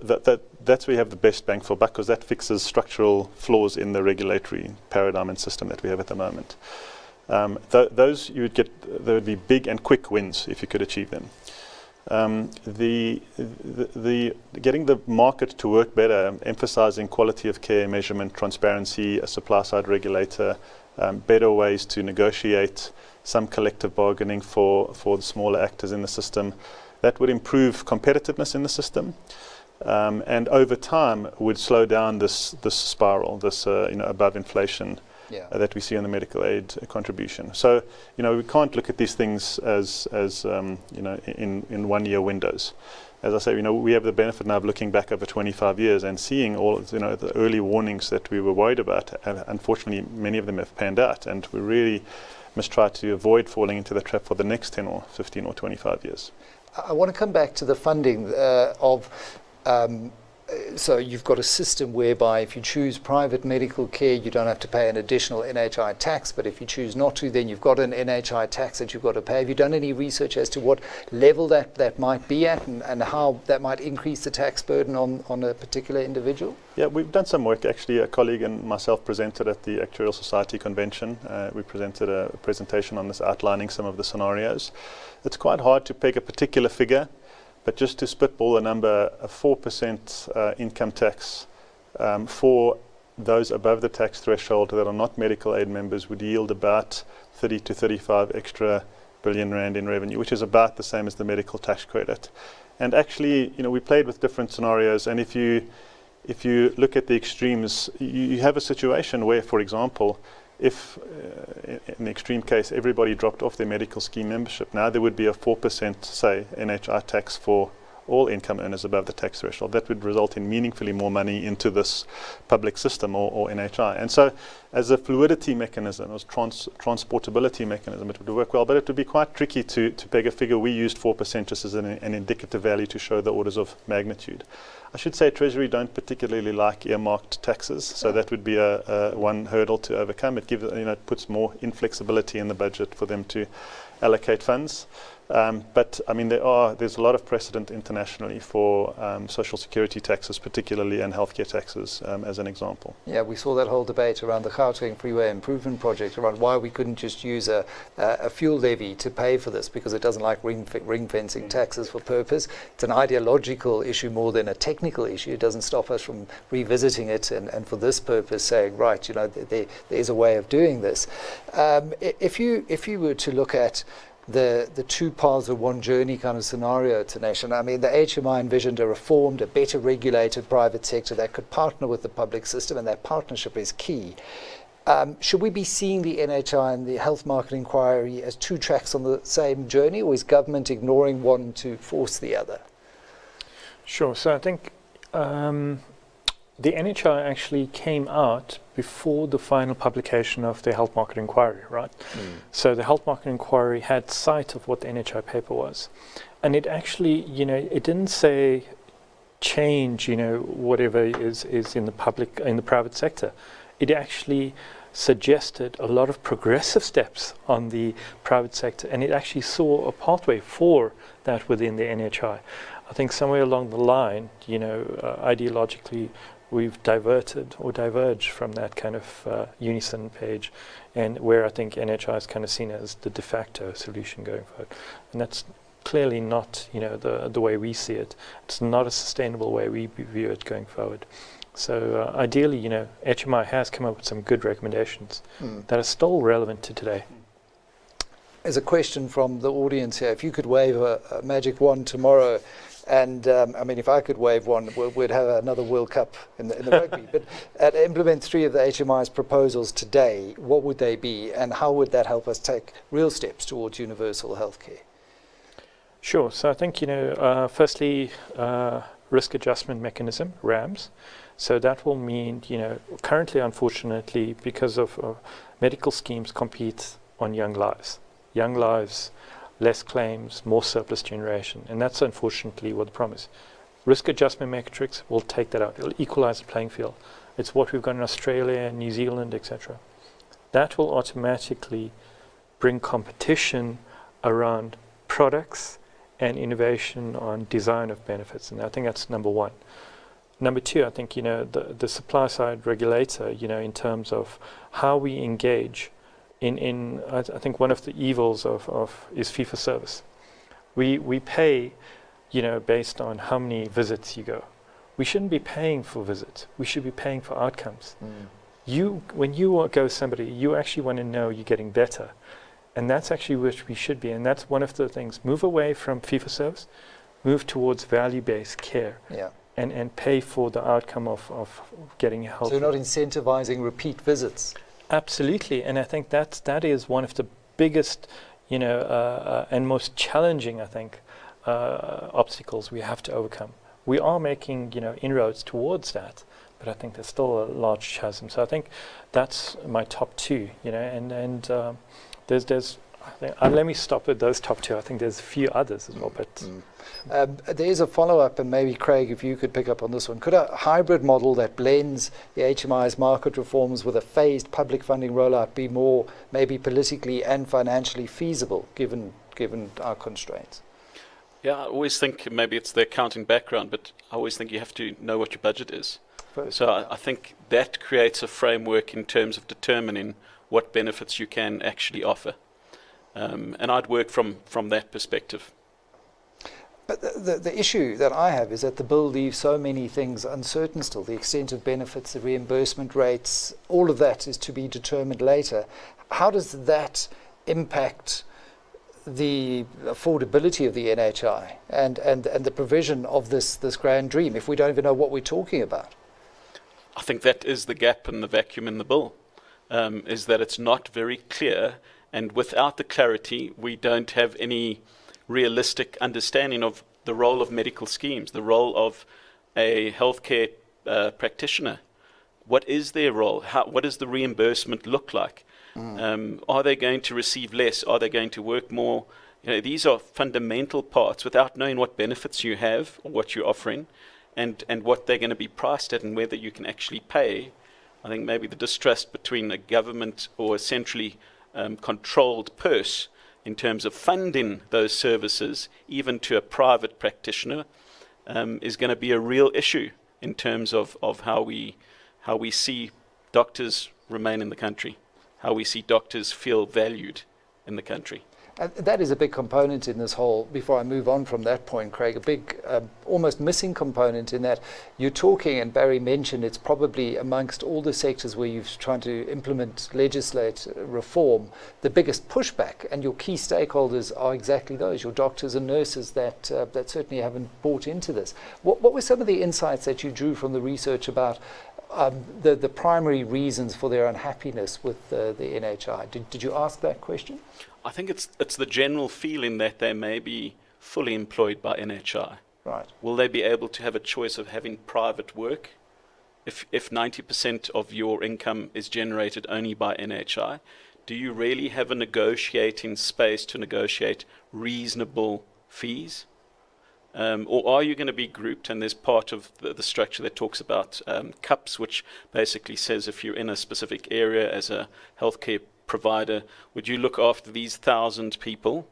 that's where you have the best bang for buck, because that fixes structural flaws in the regulatory paradigm and system that we have at the moment. Those you would get, there would be big and quick wins if you could achieve them. Getting the market to work better, emphasizing quality of care measurement, transparency, a supply side regulator, better ways to negotiate, some collective bargaining for the smaller actors in the system. That would improve competitiveness in the system, and over time would slow down this spiral, this above inflation that we see in the medical aid contribution. So we can't look at these things as in 1 year windows. As I say, we have the benefit now of looking back over 25 years and seeing all the early warnings that we were worried about. And unfortunately, many of them have panned out, and we really must try to avoid falling into the trap for the next 10 or 15 or 25 years. I want to come back to the funding so you've got a system whereby if you choose private medical care, you don't have to pay an additional NHI tax, but if you choose not to, then you've got an NHI tax that you've got to pay. Have you done any research as to what level that might be at and how that might increase the tax burden on a particular individual? Yeah, we've done some work. Actually, a colleague and myself presented at the Actuarial Society Convention. We presented a presentation on this, outlining some of the scenarios. It's quite hard to peg a particular figure, but just to spitball a number, a 4% income tax for those above the tax threshold that are not medical aid members would yield about 30 to 35 extra billion rand in revenue, which is about the same as the medical tax credit. And actually, we played with different scenarios, and if you look at the extremes, you have a situation where, for example, if in the extreme case everybody dropped off their medical scheme membership, now there would be a 4%, say, NHI tax for all income earners above the tax threshold. That would result in meaningfully more money into this public system or NHI. And so as a fluidity mechanism, as transportability mechanism, it would work well, but it would be quite tricky to peg a figure. We used 4% just as an indicative value to show the orders of magnitude. I should say Treasury don't particularly like earmarked taxes, so that would be a one hurdle to overcome. It gives, it puts more inflexibility in the budget for them to allocate funds. But I mean, there's a lot of precedent internationally for social security taxes, particularly, and healthcare taxes, as an example. Yeah, we saw that whole debate around the Gauteng Freeway Improvement Project around why we couldn't just use a fuel levy to pay for this, because it doesn't like ring fencing taxes for purpose. It's an ideological issue more than a technical issue. It doesn't stop us from revisiting it and for this purpose saying, right, there's a way of doing this. If you were to look at the two paths of one journey kind of scenario, Tanesh, I mean, the HMI envisioned a reformed, a better regulated private sector that could partner with the public system, and that partnership is key. Should we be seeing the NHI and the health market inquiry as two tracks on the same journey, or is government ignoring one to force the other? Sure. So I think the NHI actually came out before the final publication of the health market inquiry, right? So the health market inquiry had sight of what the NHI paper was. And it actually, it didn't say change, whatever is in the private sector. It actually suggested a lot of progressive steps on the private sector, and it actually saw a pathway for that within the NHI. I think somewhere along the line, ideologically, we've diverted or diverged from that kind of unison page, and where I think NHI is kind of seen as the de facto solution going forward. And that's clearly not, the way we see it. It's not a sustainable way we view it going forward. So ideally, HMI has come up with some good recommendations that are still relevant to today. There's a question from the audience here. If you could wave a magic wand tomorrow, and if I could wave one, we'd have another World Cup in the rugby. But implement 3 of the HMI's proposals today, what would they be, and how would that help us take real steps towards universal healthcare? Sure. So I think, firstly, risk adjustment mechanism, RAMS. So that will mean, currently, unfortunately, because of medical schemes compete on young lives. Young lives, less claims, more surplus generation. And that's unfortunately what the problem is. Risk adjustment metrics will take that out. It'll equalize the playing field. It's what we've got in Australia, New Zealand, etc. That will automatically bring competition around products and innovation on design of benefits. And I think that's number one. Number two, I think, the supply side regulator, in terms of how we engage I think one of the evils is fee for service. We pay, based on how many visits you go. We shouldn't be paying for visits. We should be paying for outcomes. When you go to somebody, you actually want to know you're getting better. And that's actually what we should be. And that's one of the things. Move away from fee for service, move towards value-based care. Yeah. And pay for the outcome of getting help. So you're not incentivizing repeat visits? Absolutely, and I think that is one of the biggest, and most challenging, I think, obstacles we have to overcome. We are making, inroads towards that, but I think there's still a large chasm. So I think that's my top 2, and there's. I think, let me stop at those top 2. I think there's a few others as well, but. There is a follow-up, and maybe Craig, if you could pick up on this one. Could a hybrid model that blends the HMI's market reforms with a phased public funding rollout be more maybe politically and financially feasible, given our constraints? Yeah, I always think maybe it's the accounting background, but I always think you have to know what your budget is. So I think that creates a framework in terms of determining what benefits you can actually offer. And I'd work from that perspective. But the issue that I have is that the bill leaves so many things uncertain still. The extent of benefits, the reimbursement rates, all of that is to be determined later. How does that impact the affordability of the NHI and the provision of this grand dream if we don't even know what we're talking about? I think that is the gap and the vacuum in the bill, is that it's not very clear, and without the clarity, we don't have any realistic understanding of the role of medical schemes, the role of a healthcare practitioner. What is their role? What does the reimbursement look like? Are they going to receive less? Are they going to work more? These are fundamental parts. Without knowing what benefits you have or what you're offering and what they're going to be priced at and whether you can actually pay, I think maybe the distrust between a government or a centrally controlled purse in terms of funding those services, even to a private practitioner, is going to be a real issue in terms of how we see doctors remain in the country, how we see doctors feel valued in the country. And that is a big component in this whole, before I move on from that point, Craig, a big, almost missing component in that you're talking, and Barry mentioned, it's probably amongst all the sectors where you're trying to implement, legislate, reform, the biggest pushback, and your key stakeholders are exactly those, your doctors and nurses that certainly haven't bought into this. What were some of the insights that you drew from the research about the primary reasons for their unhappiness with the NHI? Did you ask that question? I think it's the general feeling that they may be fully employed by NHI. Right. Will they be able to have a choice of having private work? If 90% of your income is generated only by NHI, do you really have a negotiating space to negotiate reasonable fees? Or are you going to be grouped? And there's part of the structure that talks about cups, which basically says if you're in a specific area as a healthcare provider, would you look after these 1,000 people?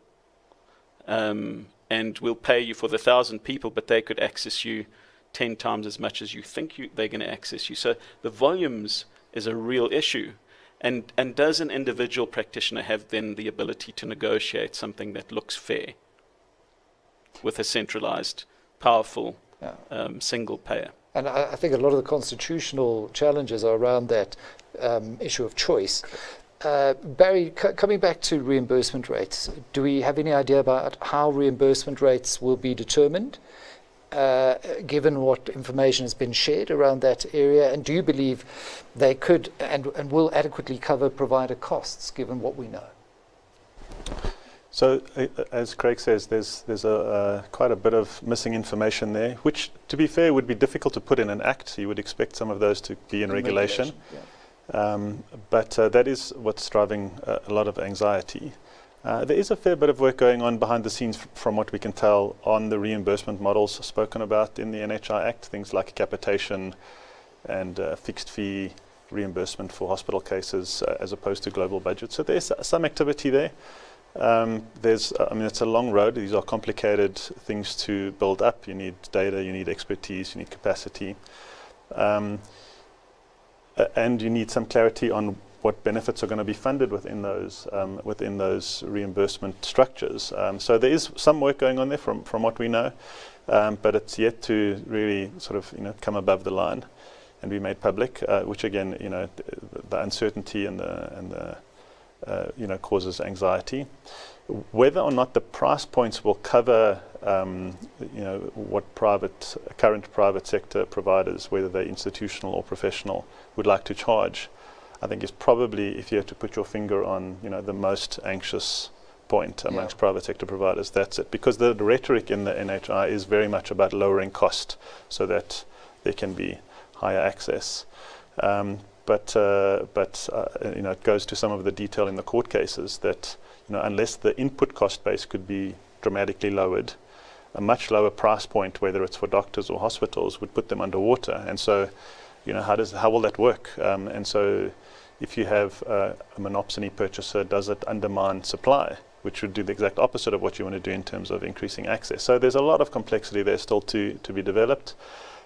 And we'll pay you for the 1,000 people, but they could access you 10 times as much as you think they're going to access you. So the volumes is a real issue. And does an individual practitioner have then the ability to negotiate something that looks fair with a centralized, powerful, single payer? And I think a lot of the constitutional challenges are around that issue of choice. Barry, coming back to reimbursement rates, do we have any idea about how reimbursement rates will be determined, given what information has been shared around that area? And do you believe they could and will adequately cover provider costs, given what we know? So, as Craig says, there's quite a bit of missing information there, which, to be fair, would be difficult to put in an act. You would expect some of those to be in regulation. But that is what's driving a lot of anxiety. There is a fair bit of work going on behind the scenes, from what we can tell, on the reimbursement models spoken about in the NHI Act, things like capitation and fixed fee reimbursement for hospital cases as opposed to global budget. So there's some activity there. It's a long road. These are complicated things to build up. You need data, you need expertise, you need capacity. And you need some clarity on what benefits are going to be funded within those reimbursement structures. So there is some work going on there from what we know, but it's yet to really sort of come above the line and be made public. Which again, the uncertainty and the causes anxiety. Whether or not the price points will cover what current private sector providers, whether they're institutional or professional, would like to charge, I think is probably, if you have to put your finger on the most anxious point amongst private sector providers, that's it. Because the rhetoric in the NHI is very much about lowering cost so that there can be higher access. But it goes to some of the detail in the court cases that unless the input cost base could be dramatically lowered, a much lower price point, whether it's for doctors or hospitals, would put them underwater. And so, how will that work? And so, if you have a monopsony purchaser, does it undermine supply, which would do the exact opposite of what you want to do in terms of increasing access? So there's a lot of complexity there still to be developed,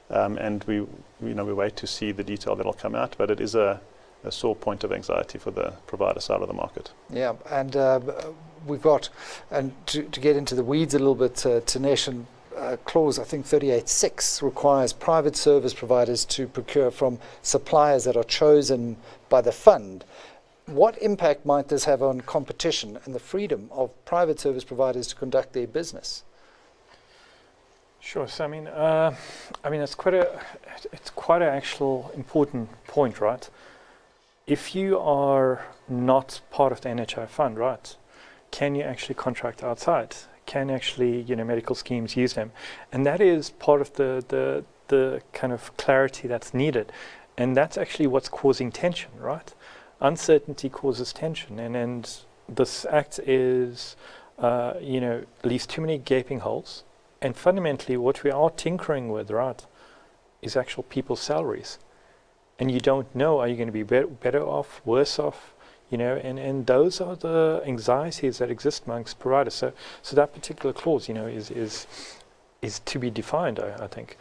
and we wait to see the detail that'll come out. But it is a sore point of anxiety for the provider side of the market. Yeah, and we've got, and to get into the weeds a little bit, Tanesh, clause, I think 38.6 requires private service providers to procure from suppliers that are chosen by the fund. What impact might this have on competition and the freedom of private service providers to conduct their business? Sure. So it's quite an actual important point, right? If you are not part of the NHI fund, right, can you actually contract outside? Can actually, medical schemes use them? And that is part of the kind of clarity that's needed. And that's actually what's causing tension, right? Uncertainty causes tension. And this act is, leaves too many gaping holes. And fundamentally, what we are tinkering with, right, is actual people's salaries. And you don't know, are you going to be better off, worse off? And those are the anxieties that exist amongst providers. So that particular clause, is to be defined, I think.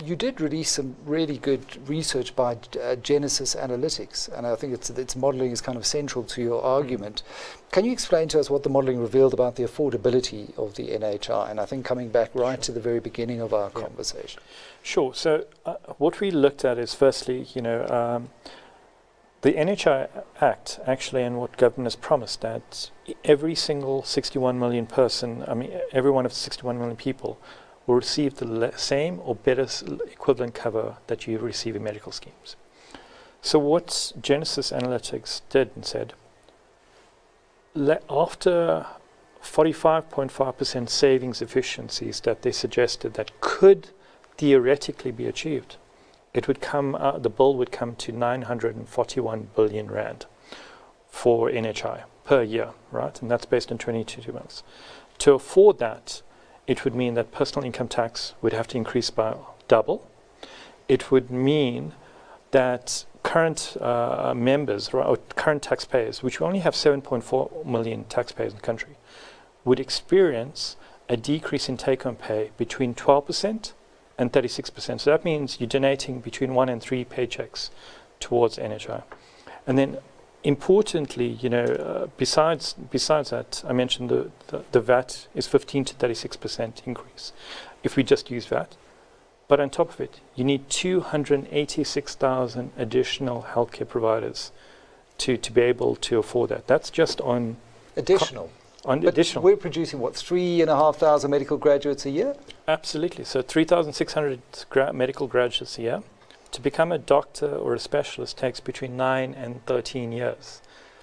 You did release some really good research by Genesis Analytics, and I think its modelling is kind of central to your argument. Can you explain to us what the modelling revealed about the affordability of the NHI? And I think coming back right to the very beginning of our conversation. Sure. So what we looked at is firstly, the NHI Act actually, and what government has promised, that every single 61 million person, every one of 61 million people will receive the same or better equivalent cover that you receive in medical schemes. So what Genesis Analytics did and said, after 45.5% savings efficiencies that they suggested that could theoretically be achieved, it would come, the bill would come to 941 billion rand for NHI per year, right? And that's based on 22 months. To afford that, it would mean that personal income tax would have to increase by double. It would mean that current members, or current taxpayers, which we only have 7.4 million taxpayers in the country, would experience a decrease in take-home pay between 12% and 36%. So that means you're donating between 1 and 3 paychecks towards NHI. And then importantly, besides that, I mentioned the VAT is 15 to 36% increase if we just use VAT. But on top of it, you need 286,000 additional healthcare providers to be able to afford that. That's just on additional. Additional. We're producing, 3,500 medical graduates a year? Absolutely. So 3,600 medical graduates a year. To become a doctor or a specialist takes between 9 and 13 years.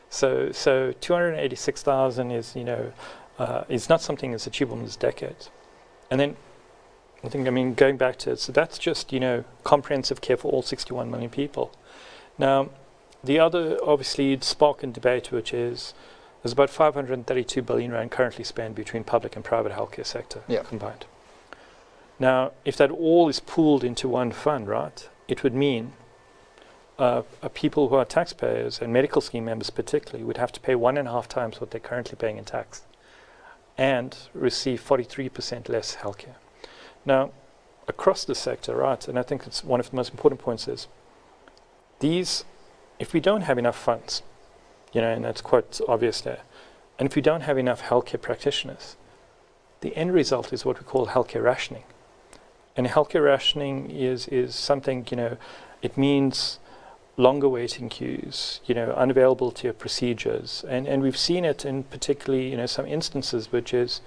So 286,000 is not something that's achievable in this decade. And then going back to it, so that's just, comprehensive care for all 61 million people. Now, the other, obviously, spark and debate, which is, there's about 532 billion rand currently spent between public and private healthcare sector combined. Now, if that all is pooled into one fund, right, it would mean people who are taxpayers and medical scheme members particularly would have to pay 1.5 times what they're currently paying in tax and receive 43% less healthcare. Now, across the sector, right, and I think it's one of the most important points is, if we don't have enough funds, and that's quite obvious there, and if we don't have enough healthcare practitioners, the end result is what we call healthcare rationing. And healthcare rationing is something, it means longer waiting queues, unavailability of procedures. And we've seen it in particularly, some instances, which is,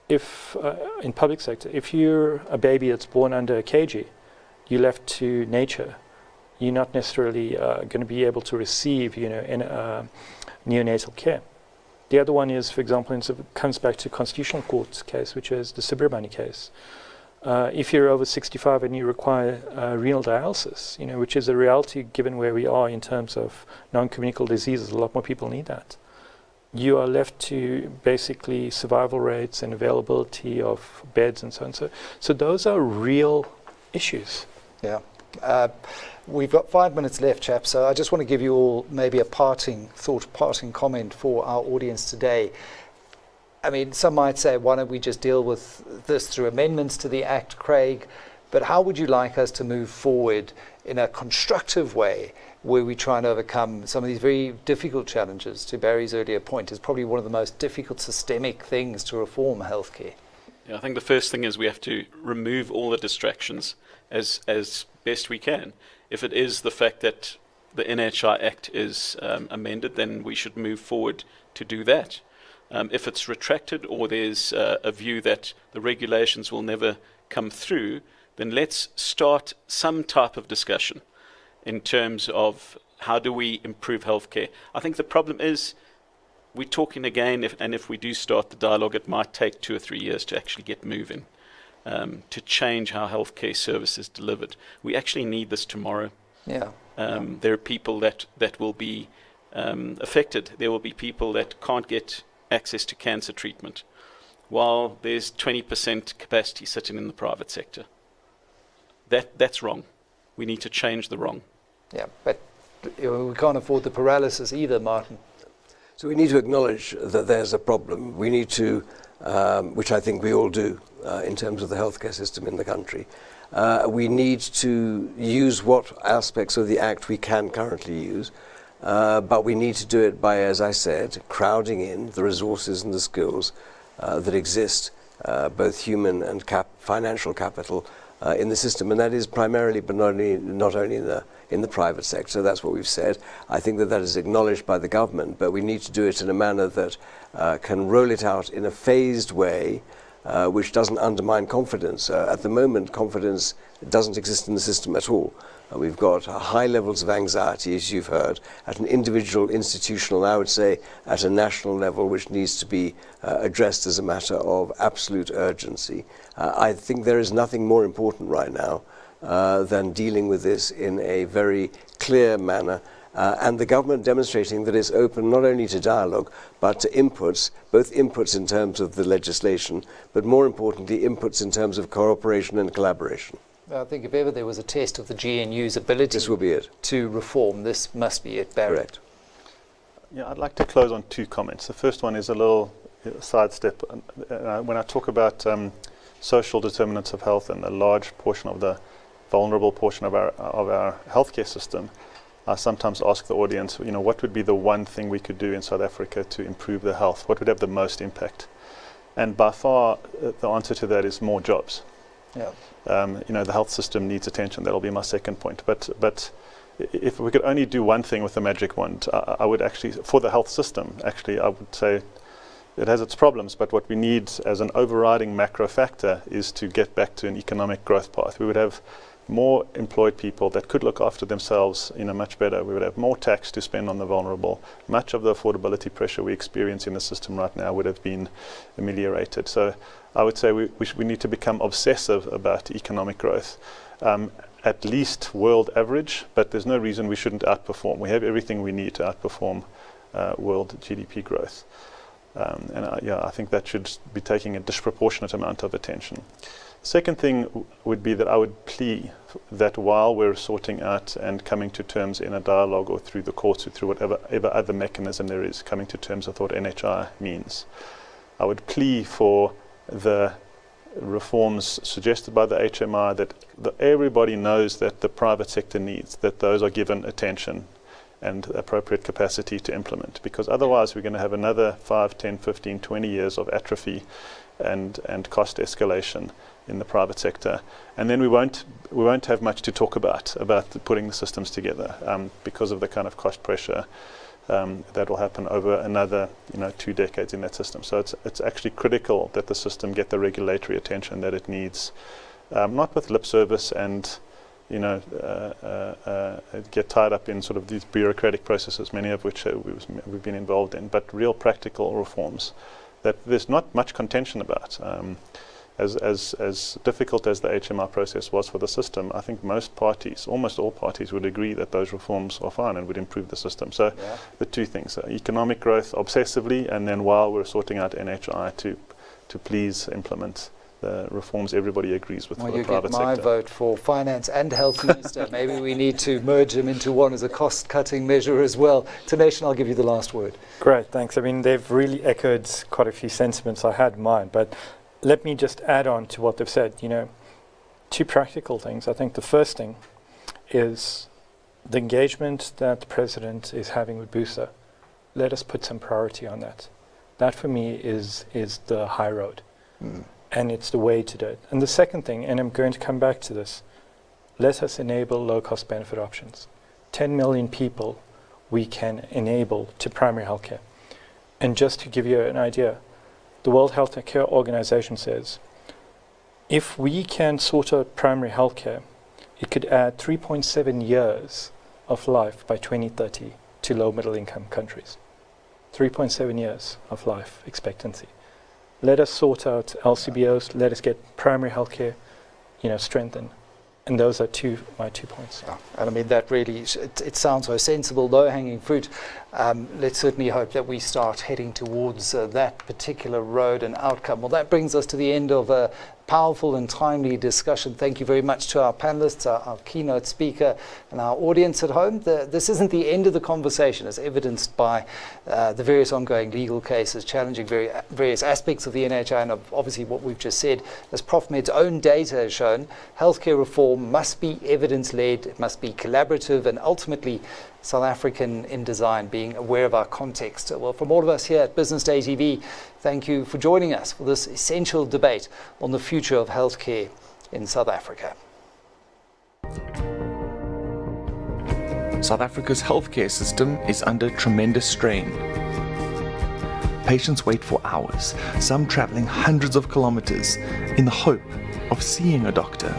if in public sector, if you're a baby that's born under a kg, you're left to nature. You're not necessarily going to be able to receive, neonatal care. The other one is, for example, it comes back to Constitutional Court's case, which is the Subramani case. If you're over 65 and you require renal dialysis, which is a reality given where we are in terms of non-communicable diseases, a lot more people need that. You are left to basically survival rates and availability of beds and so on. So those are real issues. Yeah. We've got 5 minutes left, chaps, so I just want to give you all maybe a parting comment for our audience today. I mean, some might say, why don't we just deal with this through amendments to the Act, Craig? But how would you like us to move forward in a constructive way where we try and overcome some of these very difficult challenges? To Barry's earlier point, is probably one of the most difficult systemic things to reform healthcare. Yeah, I think the first thing is we have to remove all the distractions as best we can. If it is the fact that the NHI Act is amended, then we should move forward to do that. If it's retracted or there's a view that the regulations will never come through, then let's start some type of discussion in terms of how do we improve healthcare. I think the problem is we're talking again, if we do start the dialogue, it might take 2 or 3 years to actually get moving, to change how healthcare service is delivered. We actually need this tomorrow. Yeah. There are people that will be affected. There will be people that can't get access to cancer treatment, while there's 20% capacity sitting in the private sector. That's wrong. We need to change the wrong. Yeah, but we can't afford the paralysis either, Martin. So we need to acknowledge that there's a problem. We need to, which I think we all do in terms of the healthcare system in the country, we need to use what aspects of the Act we can currently use, but we need to do it by, as I said, crowding in the resources and the skills that exist, both human and financial capital, in the system, and that is primarily, but not only in the private sector. That's what we've said. I think that is acknowledged by the government, but we need to do it in a manner that can roll it out in a phased way, which doesn't undermine confidence. At the moment, confidence doesn't exist in the system at all. We've got high levels of anxiety, as you've heard, at an individual, institutional, and I would say at a national level, which needs to be addressed as a matter of absolute urgency. I think there is nothing more important right now than dealing with this in a very clear manner and the government demonstrating that it's open not only to dialogue but to inputs, both inputs in terms of the legislation, but more importantly inputs in terms of cooperation and collaboration. I think if ever there was a test of the GNU's ability This will be it. to reform, this must be it, Barry. Correct. Yeah, I'd like to close on two comments. The first one is a little sidestep. When I talk about social determinants of health and a large portion of the vulnerable portion of our healthcare system, I sometimes ask the audience, what would be the one thing we could do in South Africa to improve the health? What would have the most impact? And by far, the answer to that is more jobs. Yeah. The health system needs attention. That'll be my second point. But if we could only do one thing with the magic wand, I would actually, for the health system, I would say it has its problems, but what we need as an overriding macro factor is to get back to an economic growth path. We would have more employed people that could look after themselves much better. We would have more tax to spend on the vulnerable. Much of the affordability pressure we experience in the system right now would have been ameliorated. So I would say we need to become obsessive about economic growth, at least world average, but there's no reason we shouldn't outperform. We have everything we need to outperform world GDP growth. I think that should be taking a disproportionate amount of attention. Second thing would be that I would plea that while we're sorting out and coming to terms in a dialogue or through the courts or through whatever other mechanism there is, coming to terms with what NHI means, I would plea for the reforms suggested by the HMI that everybody knows that the private sector needs, that those are given attention and appropriate capacity to implement, because otherwise we're going to have another 5, 10, 15, 20 years of atrophy and cost escalation in the private sector, and then we won't have much to talk about putting the systems together because of the kind of cost pressure that will happen over another 2 decades in that system. So it's actually critical that the system get the regulatory attention that it needs, not with lip service and get tied up in sort of these bureaucratic processes, many of which we've been involved in, but real practical reforms that there's not much contention about. As difficult as the HMI process was for the system, I think almost all parties would agree that those reforms are fine and would improve the system. So the two things, economic growth obsessively, and then while we're sorting out NHI to please implement the reforms everybody agrees with for the private sector. You get my vote for Finance and Health Minister. Maybe we need to merge them into one as a cost-cutting measure as well. Tanesh, I'll give you the last word. Great, thanks. I mean, they've really echoed quite a few sentiments I had in mind, but let me just add on to what they've said. Two practical things. I think the first thing is the engagement that the President is having with BUSA. Let us put some priority on that. That for me is the high road. And it's the way to do it. And the second thing, and I'm going to come back to this, let us enable low-cost benefit options. 10 million people we can enable to primary healthcare. And just to give you an idea, the World Health Care Organization says, if we can sort out primary healthcare, it could add 3.7 years of life by 2030 to low-middle income countries. 3.7 years of life expectancy. Let us sort out LCBOs, let us get primary healthcare, strengthened. And those are my 2 points. And I mean, that really, it sounds so sensible, low-hanging fruit. Let's certainly hope that we start heading towards that particular road and outcome. Well, that brings us to the end of a powerful and timely discussion. Thank you very much to our panelists, our keynote speaker, and our audience at home. This isn't the end of the conversation, as evidenced by the various ongoing legal cases challenging various aspects of the NHI, and obviously what we've just said. As Profmed's own data has shown, healthcare reform must be evidence-led, it must be collaborative, and ultimately South African in design, being aware of our context. Well, from all of us here at Business Day TV, thank you for joining us for this essential debate on the future of healthcare in South Africa. South Africa's healthcare system is under tremendous strain. Patients wait for hours, some traveling hundreds of kilometers in the hope of seeing a doctor.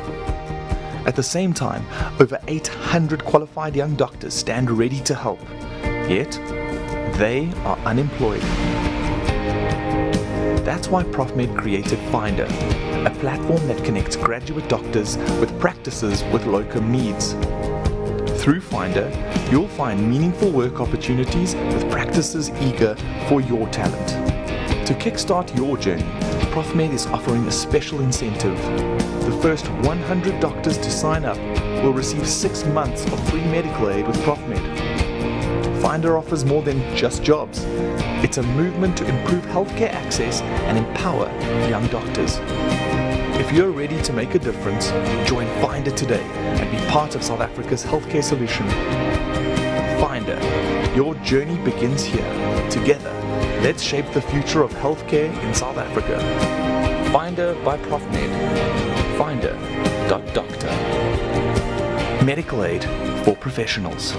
At the same time, over 800 qualified young doctors stand ready to help, yet they are unemployed. That's why Profmed created Finder, a platform that connects graduate doctors with practices with locum needs. Through Finder, you'll find meaningful work opportunities with practices eager for your talent. To kickstart your journey, Profmed is offering a special incentive. The first 100 doctors to sign up will receive 6 months of free medical aid with Profmed. Finder offers more than just jobs. It's a movement to improve healthcare access and empower young doctors. If you're ready to make a difference, join Finder today and be part of South Africa's healthcare solution. Finder, your journey begins here. Together, let's shape the future of healthcare in South Africa. Finder by Profmed. Finder.doctor. Medical aid for professionals.